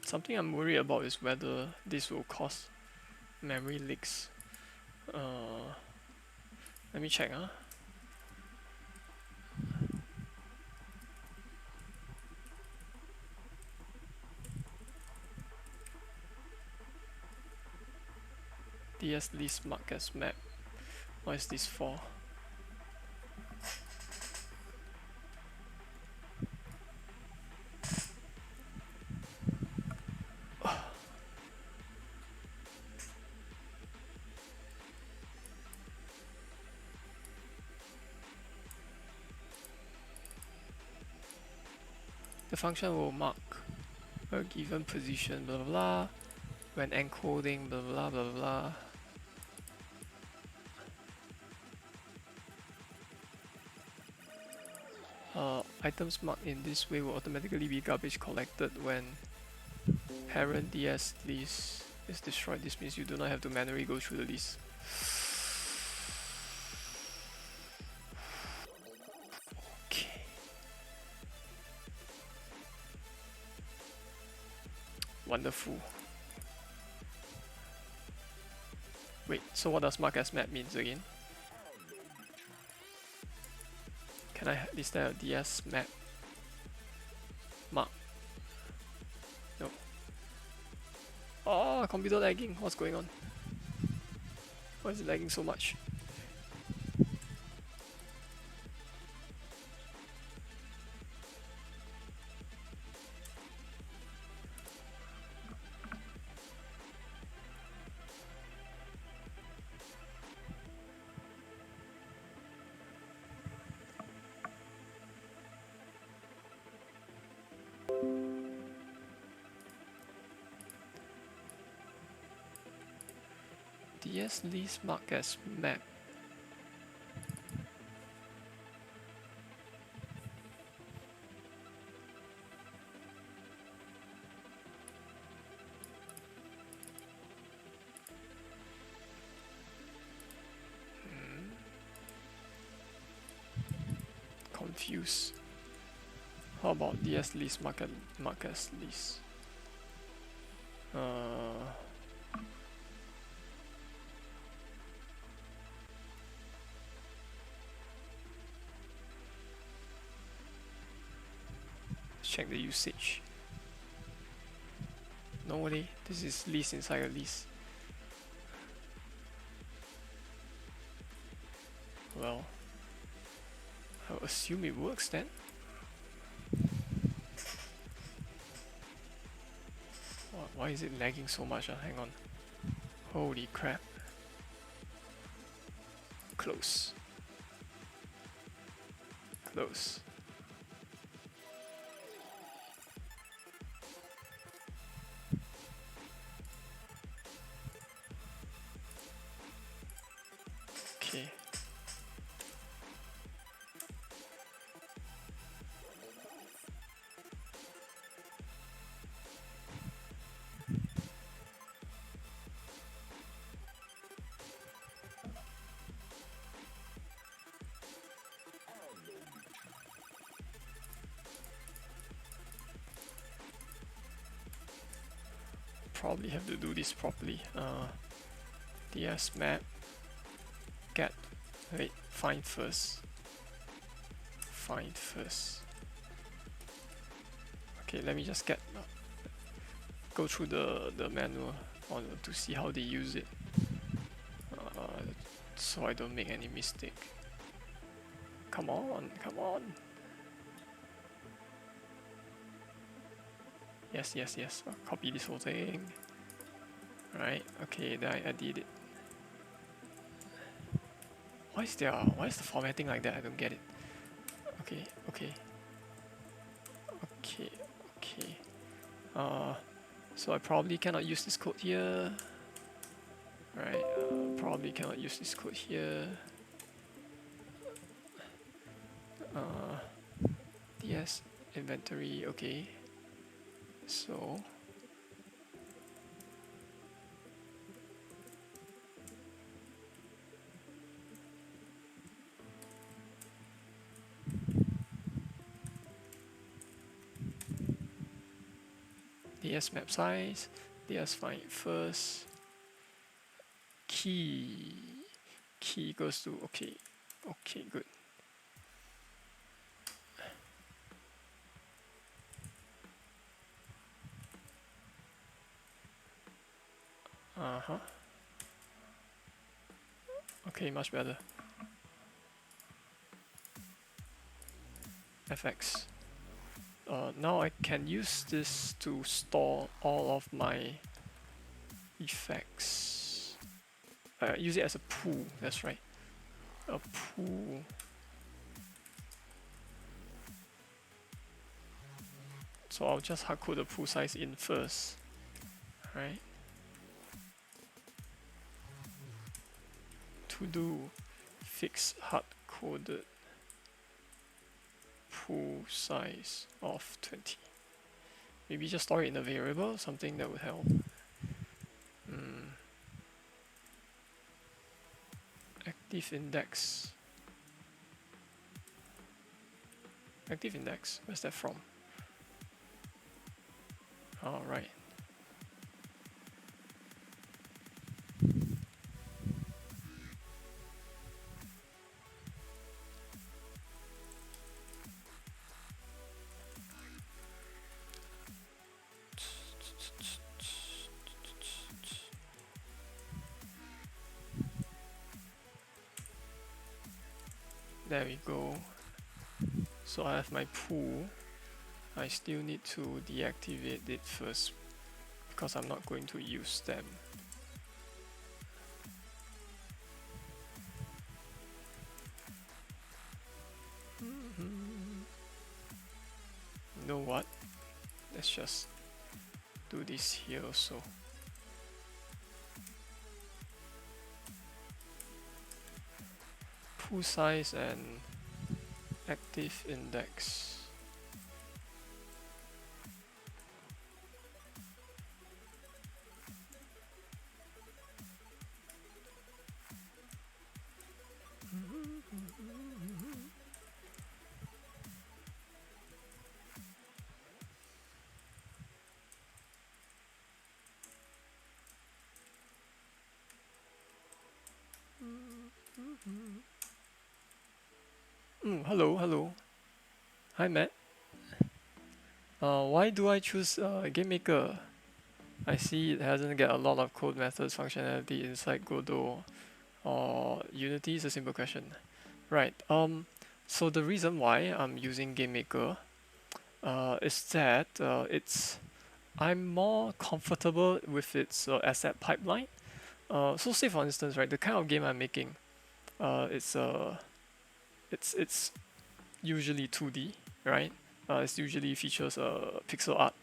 Something I'm worried about is whether this will cause memory leaks. Let me check. DS list mark as map. What is this for? The function will mark a given position, blah blah blah, when encoding, blah blah blah blah. Items marked in this way will automatically be garbage collected when parent DS list is destroyed. This means you do not have to manually go through the list. Okay. Wonderful. Wait, so what does mark as map means again? Can I? Is there a DS map? Mark. No. Oh, computer lagging. What's going on? Why is it lagging so much? DS list marked as map. Confused. How about DS list marked as list? Check the usage. No way, this is list inside a list. Well, I'll assume it works then. Why is it lagging so much? Hang on. Holy crap. Close. Close. Okay. Probably have to do this properly. DS map. Find first. Find first. Okay, let me just go through the manual to see how they use it, so I don't make any mistake. Come on, come on. Yes. I'll copy this whole thing. Right. Okay. Then I did it. Why is the formatting like that? I don't get it. Okay. So I probably cannot use this code here. Right. Probably cannot use this code here. DS inventory. Okay. So DS map size, DS find first, key goes to okay, good. Okay, much better. FX. Now I can use this to store all of my effects. Use it as a pool, that's right. A pool. So I'll just hardcode the pool size in first. Right. To do fix hard-coded pool size of 20. Maybe just store it in a variable, something that would help. Active index. Active index, where's that from? All right. There we go. So I have my pool. I still need to deactivate it first because I'm not going to use them. You know what? Let's just do this here also. Pool size and active index. Hello. Hi, Matt. Why do I choose Game Maker? I see it hasn't got a lot of code methods functionality inside Godot or Unity is a simple question. Right. So the reason why I'm using Game Maker is that I'm more comfortable with its asset pipeline. So say for instance, right, the kind of game I'm making, it's usually 2D, right? It usually features pixel art.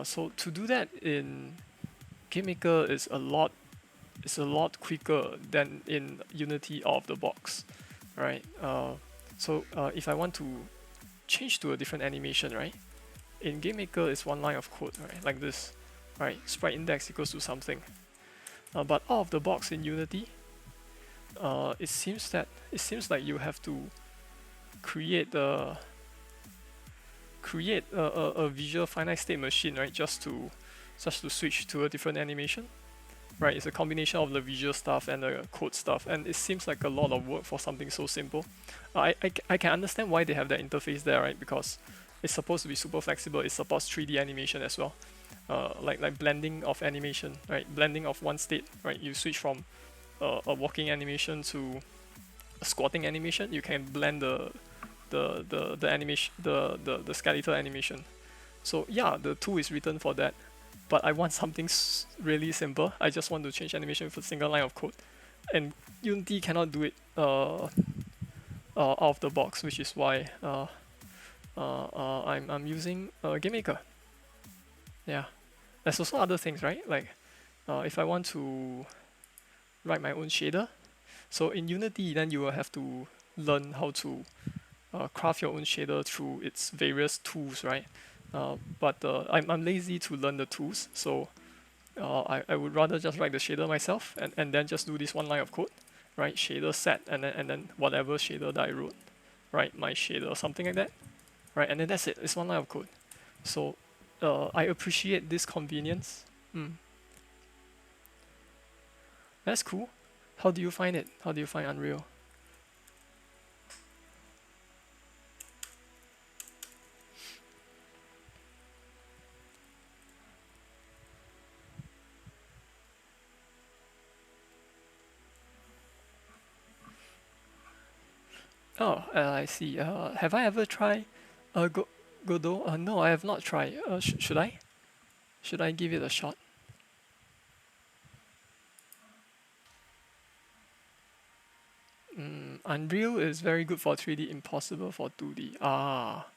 So to do that in GameMaker is a lot quicker than in Unity out of the box, right? So if I want to change to a different animation, right? In GameMaker is one line of code, right? Like this, right? Sprite index equals to something. But out of the box in Unity, it seems like you have to create a visual finite state machine, right? Just to switch to a different animation, right? It's a combination of the visual stuff and the code stuff, and it seems like a lot of work for something so simple. I can understand why they have that interface there, right? Because it's supposed to be super flexible. It supports 3D animation as well, like blending of animation, right? Blending of one state, right? You switch from a walking animation to a squatting animation. You can blend the animation, the skeletal animation. So yeah, the tool is written for that. But I want something really simple. I just want to change animation with a single line of code, and Unity cannot do it out of the box, which is why I'm using GameMaker. Yeah, there's also other things, right? Like if I want to write my own shader, so in Unity, then you will have to learn how to craft your own shader through its various tools, right? But I'm lazy to learn the tools, so I would rather just write the shader myself and then just do this one line of code, right? Shader set and then whatever shader that I wrote, right? My shader or something like that, right? And then that's it. It's one line of code. So I appreciate this convenience. That's cool. How do you find it? How do you find Unreal? Oh, I see. Have I ever tried Godot? No, I have not tried. Should I? Should I give it a shot? Unreal is very good for 3D, impossible for 2D. Ah,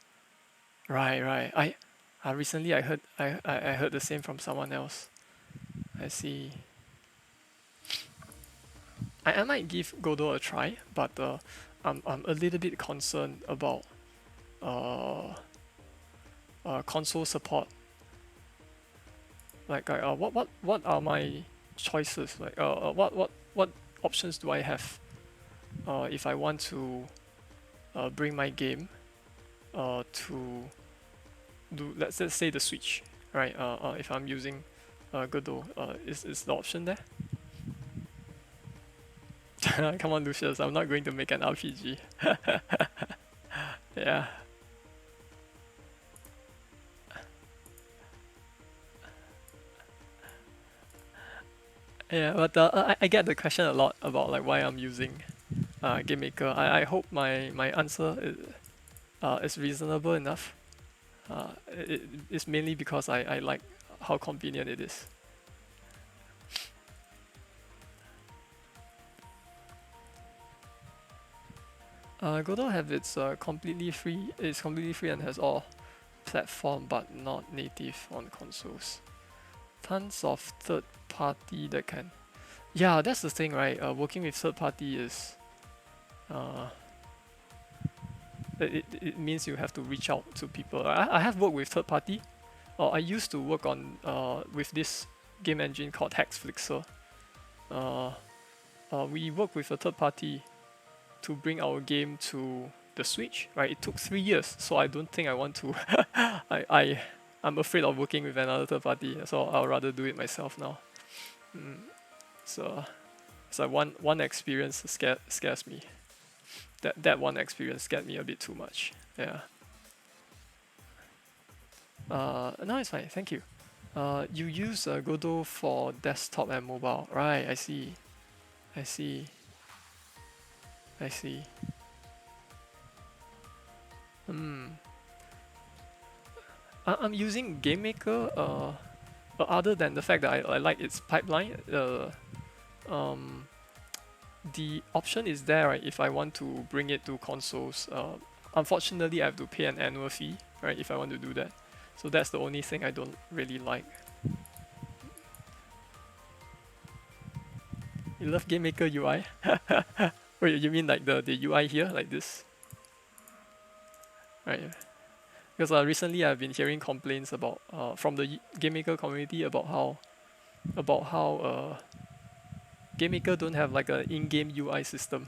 right. I recently I heard the same from someone else. I see. I might give Godot a try, but I'm a little bit concerned about console support. Like what are my choices? Like what options do I have if I want to bring my game to do, let's say the Switch, right? If I'm using Godot, is the option there? Come on, Lucius, I'm not going to make an RPG. Yeah. Yeah, but I get the question a lot about like why I'm using game maker. I hope my answer is reasonable enough. It's mainly because I like how convenient it is. Godot have its completely free. It's completely free and has all platform, but not native on consoles. Tons of third party that can. Yeah, that's the thing, right? Working with third party is. It means you have to reach out to people. I have worked with third party. I used to work on with this game engine called Hexflixer. We work with a third party to bring our game to the Switch. Right, it took 3 years, so I don't think I want to. I'm afraid of working with another third party, so I'll rather do it myself now. So one experience scares me. That one experience scared me a bit too much. Yeah. No, it's fine. Thank you. You use Godot for desktop and mobile, right? I see. I see. I see. I'm using GameMaker. Other than the fact that I like its pipeline. The option is there, right? If I want to bring it to consoles, unfortunately, I have to pay an annual fee, right? If I want to do that, so that's the only thing I don't really like. You love GameMaker UI? Wait, you mean like the UI here, like this? Right. Because recently I've been hearing complaints about from the GameMaker community about how GameMaker don't have like an in-game UI system.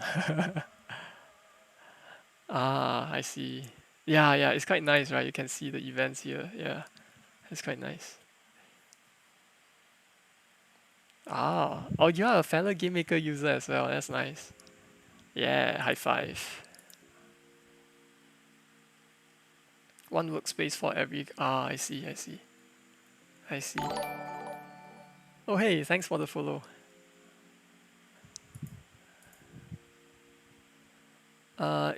I see. Yeah, it's quite nice, right? You can see the events here. Yeah, it's quite nice. Oh, you are a fellow GameMaker user as well. That's nice. Yeah, high five. One workspace for every. I see. I see. Oh, hey, thanks for the follow.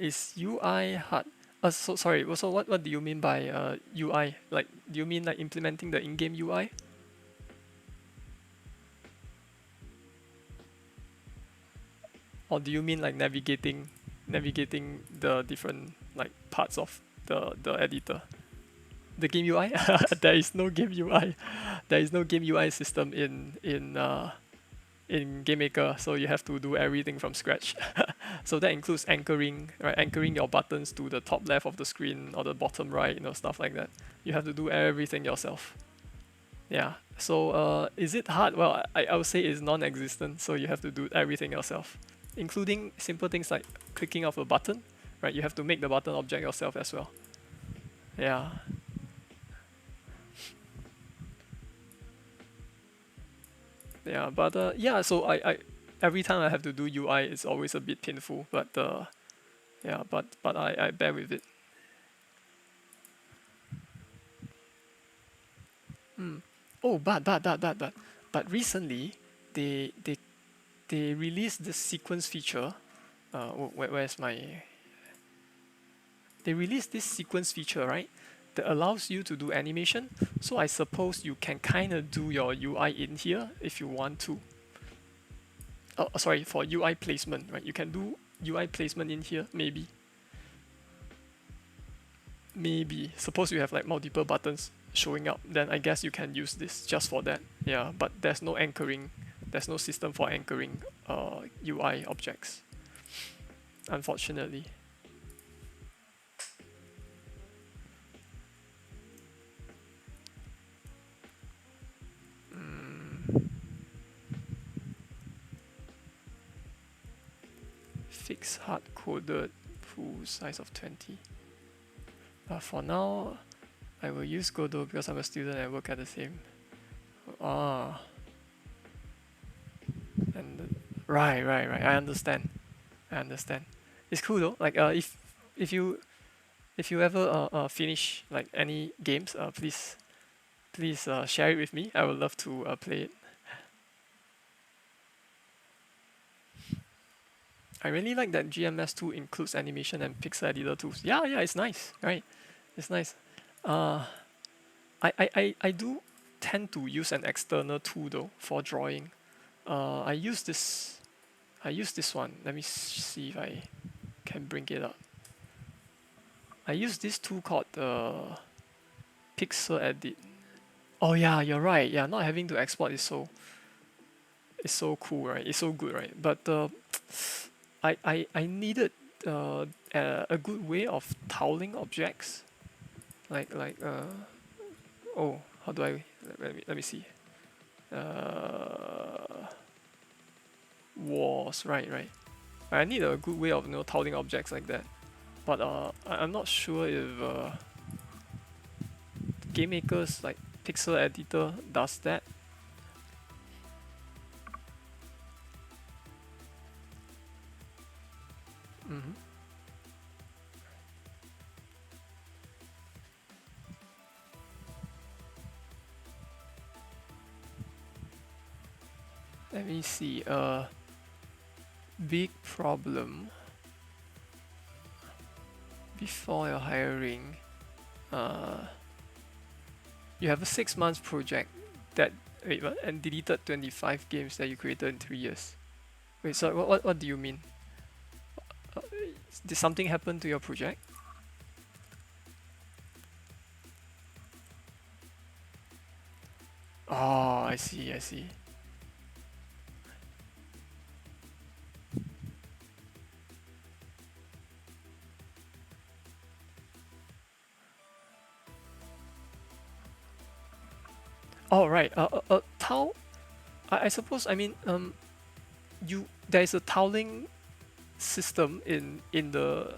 Is UI hard? So sorry. So what do you mean by UI? Like, do you mean like implementing the in-game UI? Or do you mean like navigating the different like parts of the editor? The game UI? There is no game UI. There is no game UI system in GameMaker, so you have to do everything from scratch. So that includes anchoring, right? Anchoring your buttons to the top left of the screen or the bottom right, stuff like that. You have to do everything yourself. Yeah. So is it hard? Well, I would say it's non-existent. So you have to do everything yourself, including simple things like clicking off a button, right? You have to make the button object yourself as well. Yeah. Yeah, but yeah, so I every time I have to do UI, it's always a bit painful. But yeah, but I bear with it. Oh, but recently they released the sequence feature. Where's my? They released this sequence feature, right? That allows you to do animation. So I suppose you can kind of do your UI in here if you want to. Oh, sorry, for UI placement, right? You can do UI placement in here, maybe. Maybe. Suppose you have like multiple buttons showing up, then I guess you can use this just for that. Yeah, but there's no anchoring. There's no system for anchoring UI objects, unfortunately. Fix hard-coded full size of 20. For now, I will use Godot because I'm a student and work at the same. And right. I understand. It's cool though. Like if you ever finish like any games, please share it with me. I would love to play it. I really like that GMS2 includes animation and pixel editor tools. Yeah, yeah, it's nice, right? It's nice. Uh, I do tend to use an external tool though for drawing. I use this. I use this one. Let me see if I can bring it up. I use this tool called Pixel Edit. Oh yeah, you're right. Yeah, not having to export is so cool, right? It's so good, right? But I needed a good way of tiling objects, like oh, how do I let me see. Walls, right. I need a good way of tiling objects like that. But I'm not sure if game makers like Pixel Editor does that. Hmm. Let me see. Big problem before your hiring. Uh, you have a 6 months project that wait what, and deleted 25 games that you created in 3 years. Wait, so what do you mean? Uh, did something happen to your project? Oh, I see. Oh, right. Tile. I suppose. I mean, there is a tiling system in the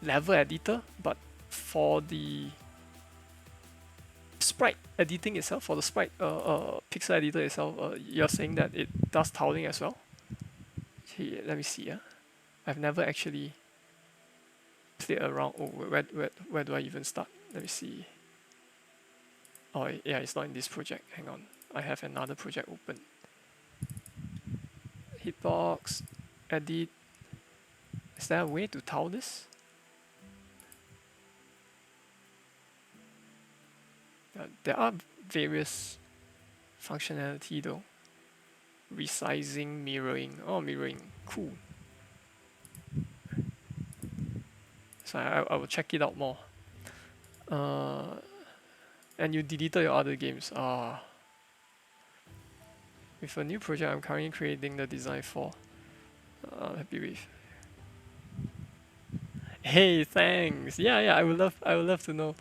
level editor, but for the sprite editing itself, for the sprite pixel editor itself, you're saying that it does tiling as well. Here, let me see. Yeah, I've never actually played around. Oh, where do I even start? Let me see. Oh yeah, it's not in this project. Hang on, I have another project open. Hitbox, edit. Is there a way to tile this? There are various functionality though. Resizing, mirroring. Oh, mirroring. Cool. So I will check it out more. And you deleted your other games. With a new project I'm currently creating the design for. Happy with. Hey, thanks. Yeah. I would love to know.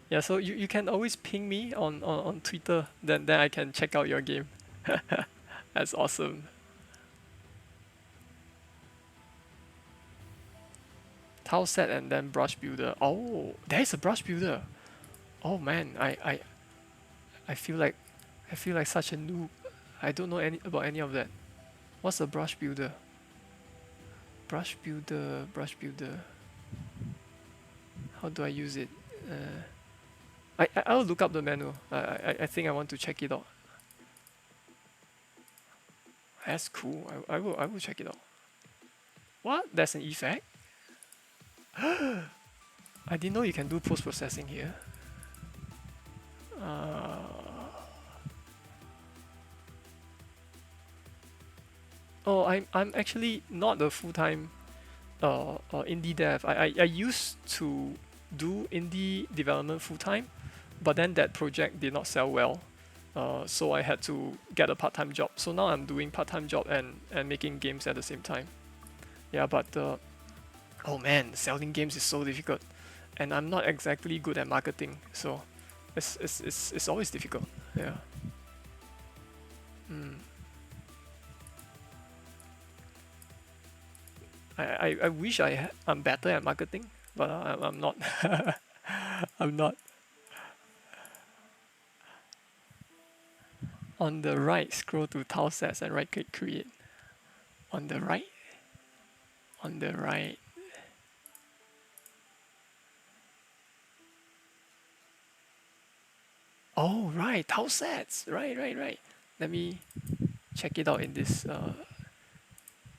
Yeah. So you can always ping me on Twitter. Then I can check out your game. That's awesome. Tile set and then brush builder. Oh, there is a brush builder. Oh man, I feel like such a noob. I don't know about any of that. What's a brush builder? Brush builder. How do I use it? I'll look up the menu. I think I want to check it out. That's cool. I will check it out. What? There's an effect? I didn't know you can do post processing here. Oh, I'm actually not a full time indie dev. I used to do indie development full time, but then that project did not sell well. So I had to get a part time job. So now I'm doing part time job and making games at the same time. Yeah, but oh man, selling games is so difficult, and I'm not exactly good at marketing. So it's always difficult. Yeah. Mm. I wish I'm better at marketing, but I'm not. I'm not. On the right, scroll to tile sets and right click create. On the right? On the right. Oh, right, tile sets. Right. Let me check it out in this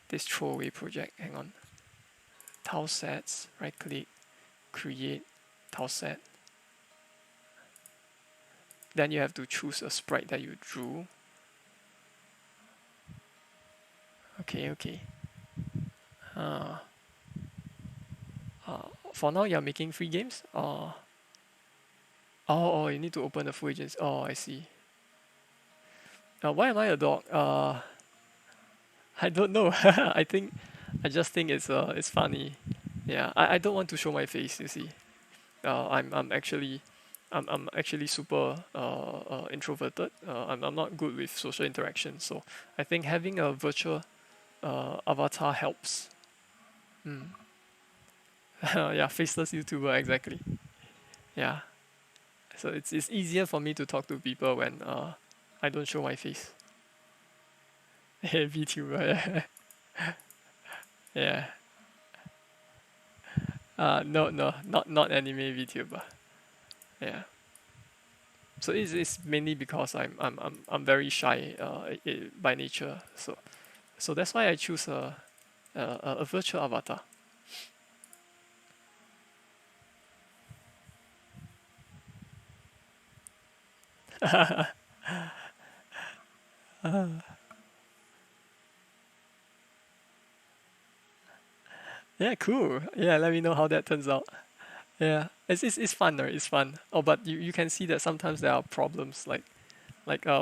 this throwaway project. Hang on. Tile sets, right click, create tile set. Then you have to choose a sprite that you drew. Okay. For now, you're making free games? Oh, you need to open the full agency. Oh, I see. Why am I a dog? I don't know. I just think it's funny. Yeah, I don't want to show my face. You see, I'm actually super introverted. I'm not good with social interaction, so I think having a virtual avatar helps. Mm. Yeah, faceless YouTuber, exactly. Yeah, so it's easier for me to talk to people when I don't show my face. Hey, VTuber. Yeah. No, not anime VTuber. Yeah. So it's mainly because I'm very shy by nature. So that's why I choose a virtual avatar. Yeah, cool. Yeah, let me know how that turns out. Yeah, it's fun, right? It's fun. Oh, but you can see that sometimes there are problems.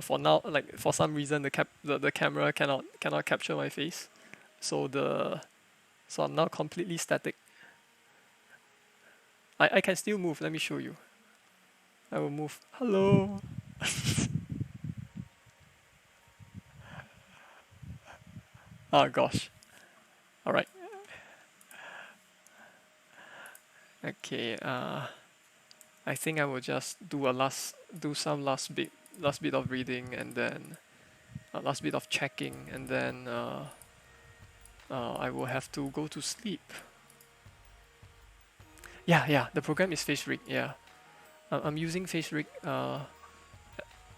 For now, like for some reason the camera cannot capture my face, so I'm now completely static. I can still move. Let me show you. I will move. Hello. Oh gosh. All right. Okay. I think I will just do some last bit of reading, and then last bit of checking, and then I will have to go to sleep. Yeah. The program is FaceRig. Yeah, I'm using FaceRig.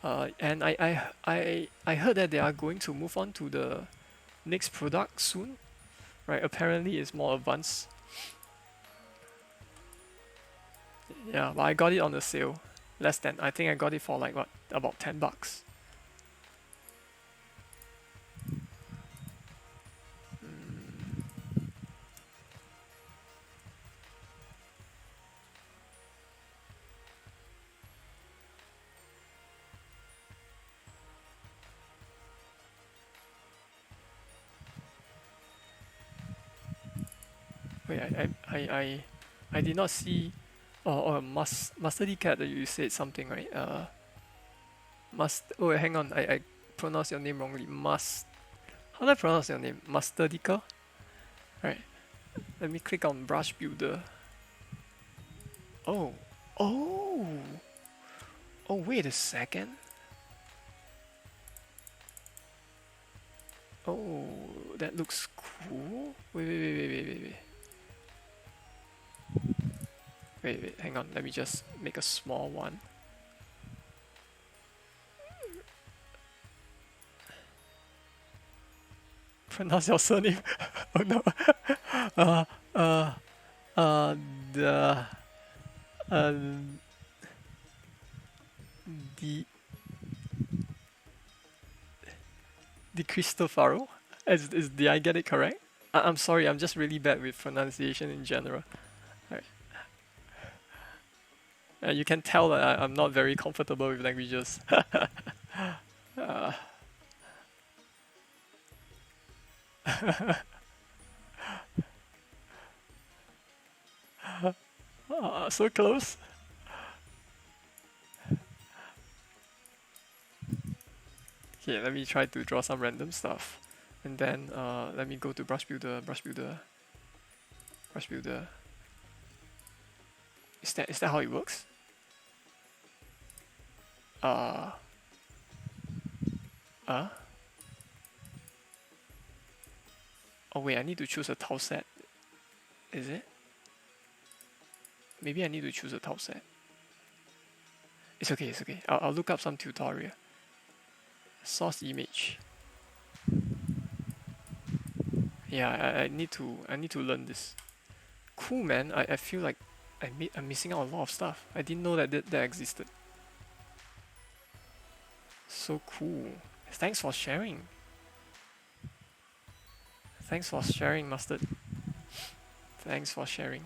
And I heard that they are going to move on to the next product soon, right? Apparently, it's more advanced. Yeah, but I got it on a sale, less than. I think I got it for like what, about $10. Wait, I did not see. Oh, Mustardy Cat. You said something, right? Oh, wait, hang on. I pronounced your name wrongly. How do I pronounce your name? Mustardica. Right. Let me click on Brush Builder. Oh, oh, oh! Wait a second. Oh, that looks cool. Wait. Hang on. Let me just make a small one. Pronounce your surname. Oh no. uh, uh, the the the Cristofaro. Did I get it correct? I'm sorry. I'm just really bad with pronunciation in general. Right. You can tell that I'm not very comfortable with languages. So close. Okay, let me try to draw some random stuff, and then let me go to brush builder. Is that how it works? Uh. Uh. Oh wait, I need to choose a tile set. Is it? Maybe I need to choose a tile set. It's okay. I'll look up some tutorial. Source image. Yeah, I need to learn this. Cool, man. I feel like I'm missing out on a lot of stuff. I didn't know that that existed. So cool. Thanks for sharing. Thanks for sharing, Mustard. Thanks for sharing.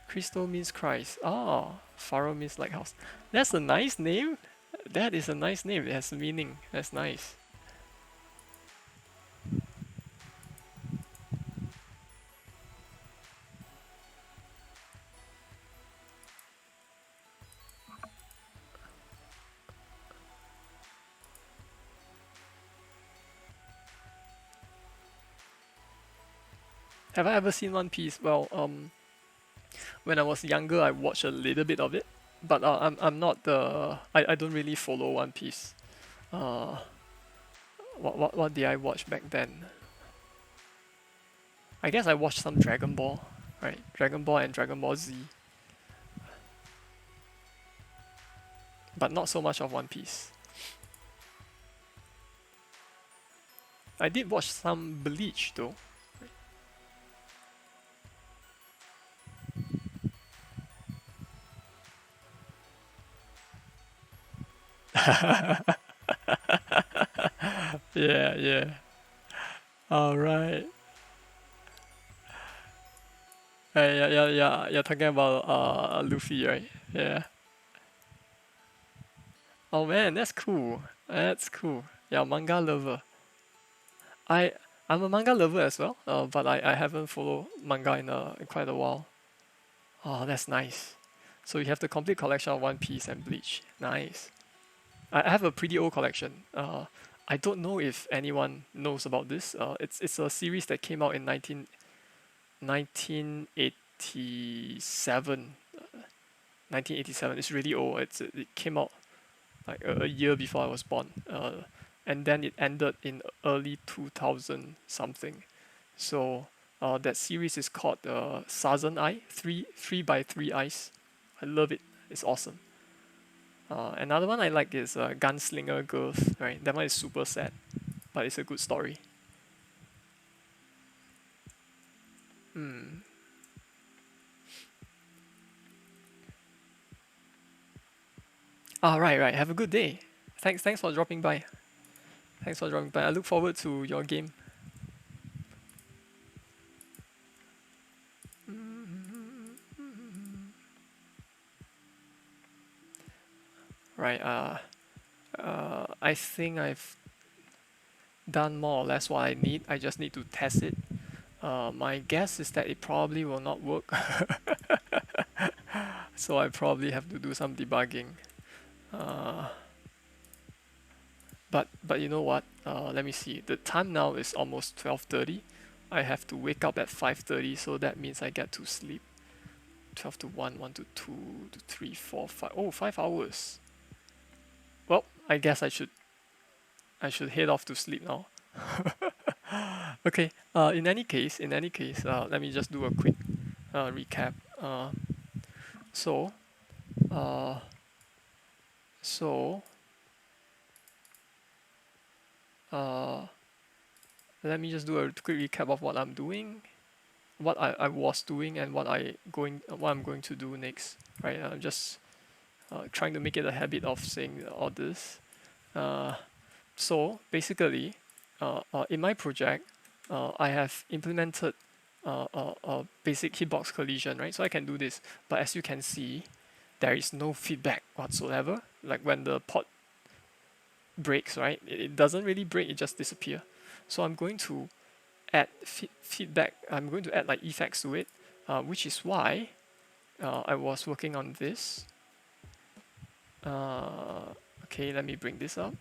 Crystal means Christ. Oh, Pharaoh means lighthouse. That's a nice name. That is a nice name. It has a meaning. That's nice. Have I ever seen One Piece? Well, when I was younger, I watched a little bit of it, but I'm not the I don't really follow One Piece. Uh, what did I watch back then? I guess I watched some Dragon Ball, right? Dragon Ball and Dragon Ball Z, but not so much of One Piece. I did watch some Bleach though. Yeah, yeah. All right. Yeah, yeah, yeah. You're talking about Luffy, right? Yeah. Oh man, that's cool. That's cool. Yeah, manga lover. I I'm a manga lover as well. But I haven't followed manga in quite a while. Oh, that's nice. So you have the complete collection of One Piece and Bleach. Nice. I have a pretty old collection. I don't know if anyone knows about this. It's a series that came out in 1987. 1987. It's really old. It came out like a year before I was born. And then it ended in early 2000 something. So that series is called Sazen Eye, three by three eyes. I love it. It's awesome. Another one I like is Gunslinger Girls. Right, that one is super sad, but it's a good story. Hmm. Ah, right, right. Have a good day. Thanks for dropping by. Thanks for dropping by. I look forward to your game. Right. I think I've done more or less what I need. I just need to test it. My guess is that it probably will not work, so I probably have to do some debugging. Uh, but you know what? Let me see. The time now is almost 12:30. I have to wake up at 5:30, so that means I get to sleep 12 to 1, 1 to 2 to 3, 4, 5. Oh, 5 hours. Well, I guess I should head off to sleep now. Okay. In any case, let me just do a quick recap. So, uh, so, uh, let me just do a quick recap of what I'm doing, what I was doing, and what I'm going to do next. Right. I'm just trying to make it a habit of saying all this. Uh, so basically, in my project, I have implemented a basic hitbox collision, right? So I can do this, but as you can see, there is no feedback whatsoever. Like when the pod breaks, right? It doesn't really break; it just disappear. So I'm going to add feedback. I'm going to add like effects to it, which is why I was working on this. Okay, let me bring this up.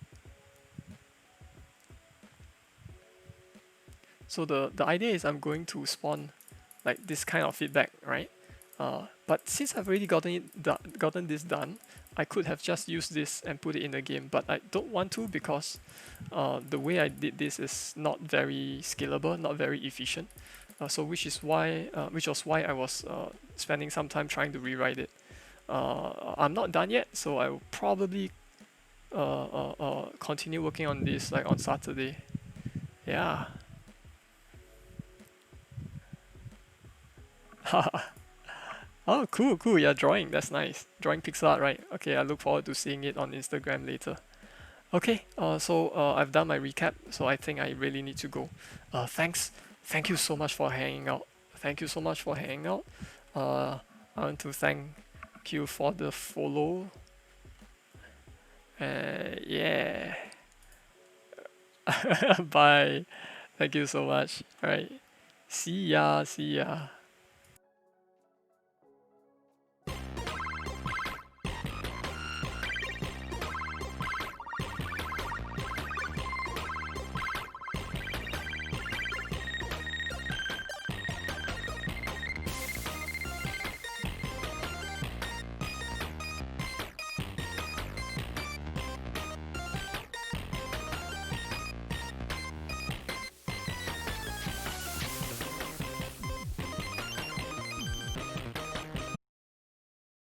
So the idea is I'm going to spawn like this kind of feedback, right? But since I've already gotten this done, I could have just used this and put it in the game, but I don't want to because the way I did this is not very scalable, not very efficient. So which was why I was spending some time trying to rewrite it. I'm not done yet, so I will probably continue working on this like on Saturday. Yeah. Oh, cool, cool. Yeah, drawing. That's nice. Drawing pixel art, right? Okay, I look forward to seeing it on Instagram later. Okay, I've done my recap, so I think I really need to go. Thank you so much for hanging out. Thank you so much for hanging out. Uh, I want to thank you for the follow. Yeah. Bye. Thank you so much. All right. See ya. See ya.